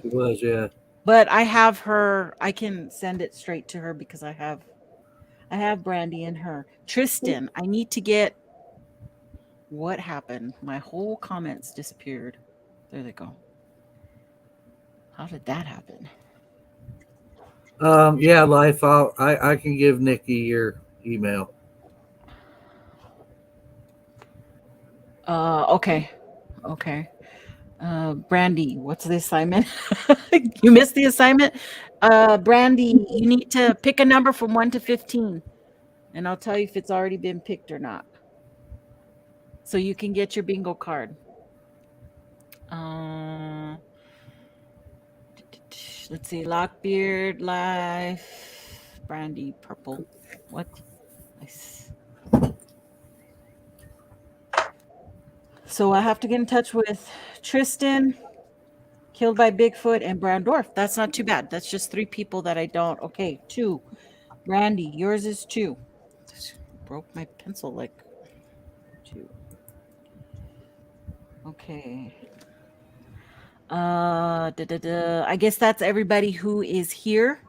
It was, yeah. But I have her. I can send it straight to her because I have Brandy and her. Tristan, I need to get. What happened? My whole comments disappeared. There they go. How did that happen? Yeah, Life. I can give Nikki your email. Okay. Brandy, what's the assignment? You missed the assignment? Brandy, you need to pick a number from 1 to 15, and I'll tell you if it's already been picked or not. So you can get your bingo card. Let's see, Lockbeard, Life, Brandy, purple. What? Nice. So I have to get in touch with Tristan, Killed by Bigfoot, and Brown Dwarf. That's not too bad. That's just 3 people that I don't. Okay, 2. Randy, yours is 2. Broke my pencil like 2. Okay. I guess that's everybody who is here.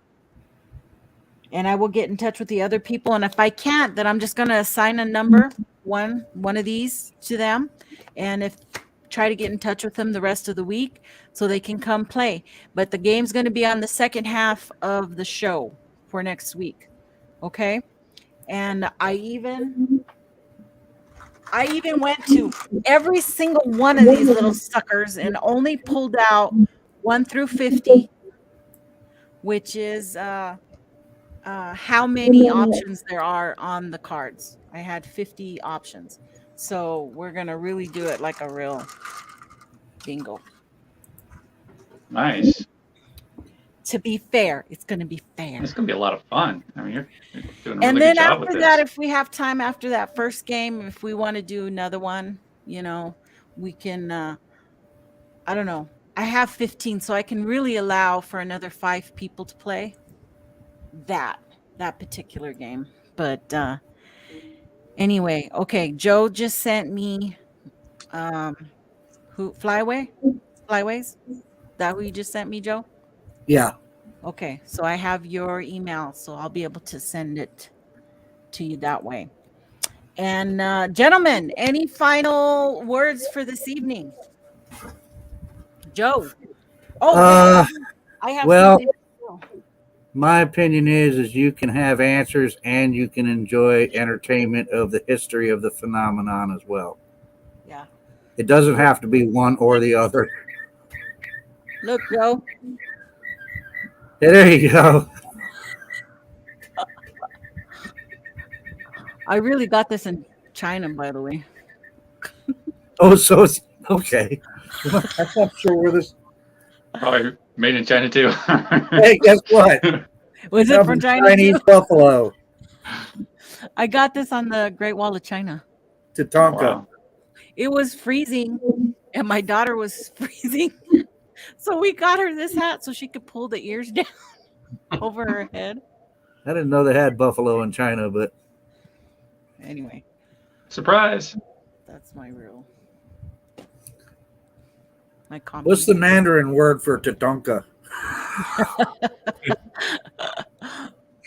And I will get in touch with the other people. And if I can't, then I'm just going to assign a number, one of these to them. And if try to get in touch with them the rest of the week so they can come play. But the game's going to be on the second half of the show for next week. Okay? And I even went to every single one of these little suckers and only pulled out 1 through 50, which is how many options there are on the cards. I had 50 options. So we're going to really do it like a real bingo. Nice. To be fair, it's going to be fair. It's going to be a lot of fun. I mean, you're doing a And really then good job with after that, this. if we have time after that first game, if we want to do another one, we can, I don't know. I have 15, so I can really allow for another 5 people to play that particular game. But anyway, okay. Joe just sent me Flyways? Is that who you just sent me, Joe? Yeah. Okay, so I have your email, so I'll be able to send it to you that way. And gentlemen, any final words for this evening? Joe. Oh, I have well, something. my opinion is you can have answers and you can enjoy entertainment of the history of the phenomenon as well. Yeah. It doesn't have to be one or the other. Look, Joe. Yeah, there you go. I really got this in China, by the way. Oh, so it's okay. I'm not sure where this. Probably made in China too. Hey, guess what? Was it from China Chinese too? buffalo. I got this on the Great Wall of China. Tatanka. Wow. It was freezing, and my daughter was freezing. So we got her this hat so she could pull the ears down over her head. I didn't know they had buffalo in China, but Anyway, Surprise. that's my real. What's the Mandarin word for Tatanka?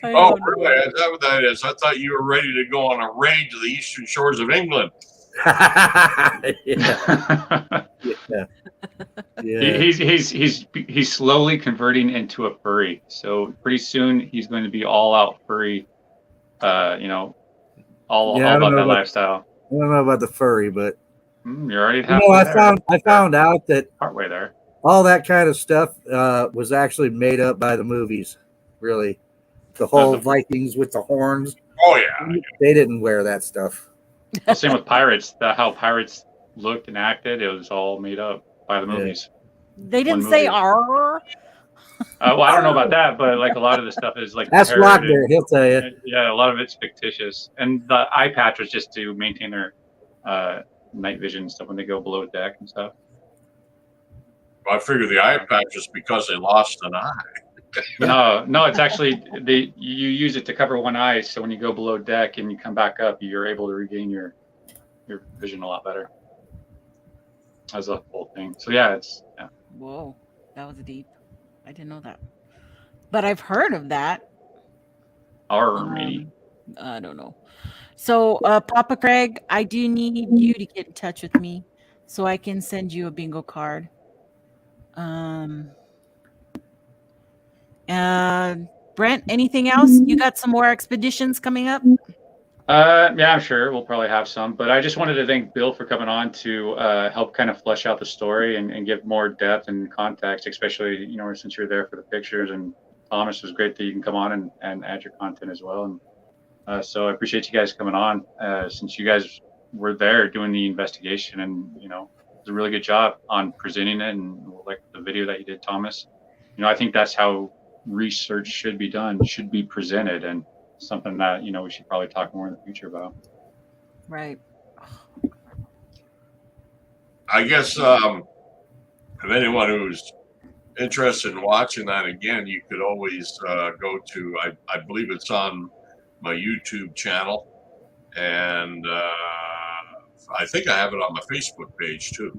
Oh, really? Is that what that is? I thought you were ready to go on a raid to the eastern shores of England. Yeah. Yeah. He's slowly converting into a furry. So pretty soon he's going to be all out furry. All about that lifestyle. I don't know about the furry, but you already you have. know, I found out that partway there. All that kind of stuff was actually made up by the movies. Really, the whole Vikings with the horns. Oh yeah, they didn't wear that stuff. Well, same with pirates. How pirates looked and acted, it was all made up by the movies. They didn't say "arr." Well, I don't know about that, but like a lot of the stuff is like that's Rock there. He'll tell you. Yeah, a lot of it's fictitious, and the eye patch was just to maintain their night vision and stuff when they go below deck and stuff. Well, I figure the eye patch is because they lost an eye. No, it's actually you use it to cover one eye, so when you go below deck and you come back up, you're able to regain your vision a lot better. That's the whole thing. So yeah. Whoa, that was deep. I didn't know that, but I've heard of that. Maybe. I don't know. So, Papa Craig, I do need you to get in touch with me so I can send you a bingo card. Brent, anything else? You got some more expeditions coming up? Yeah, I'm sure we'll probably have some, but I just wanted to thank Bill for coming on to help kind of flesh out the story and give more depth and context, especially, since you're there for the pictures. And Thomas, it was great that you can come on and add your content as well. And so I appreciate you guys coming on since you guys were there doing the investigation, and, it was a really good job on presenting it. And like the video that you did, Thomas, I think that's how research should be done, should be presented, and something that we should probably talk more in the future about. Right. I guess if anyone who's interested in watching that again, you could always go to I believe it's on my YouTube channel, and I think I have it on my Facebook page too.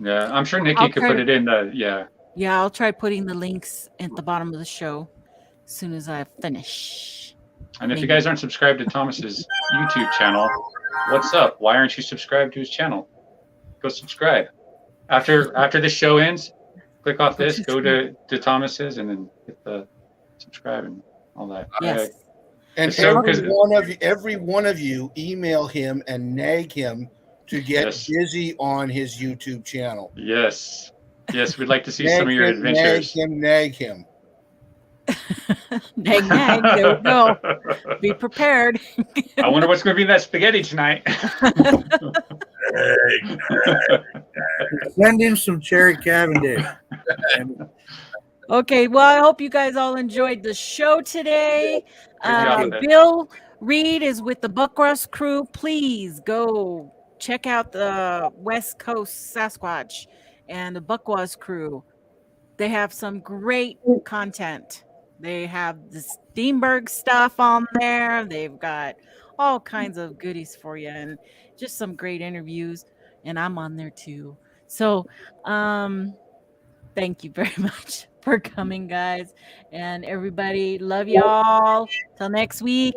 Yeah, I'm sure Nikki could put it in the Yeah, I'll try putting the links at the bottom of the show as soon as I finish. And if you guys aren't subscribed to Thomas's YouTube channel, what's up? Why aren't you subscribed to his channel? Go subscribe. After the show ends, click off this, Which go is to Thomas's, and then hit the subscribe and all that. Yes. And So, every one of you email him and nag him to get Yes. busy on his YouTube channel. Yes, we'd like to see some of your adventures. Nag him. Nag. There we go. Be prepared. I wonder what's going to be in that spaghetti tonight. Send him some cherry Cavendish. Okay, well, I hope you guys all enjoyed the show today. Good job with it. Bill Reed is with the Buckrust crew. Please go check out the West Coast Sasquatch and the Buckwaz crew. They have some great content. They have the Steenburg stuff on there. They've got all kinds of goodies for you and just some great interviews. And I'm on there too. So, thank you very much for coming, guys. And everybody, love y'all. Till next week.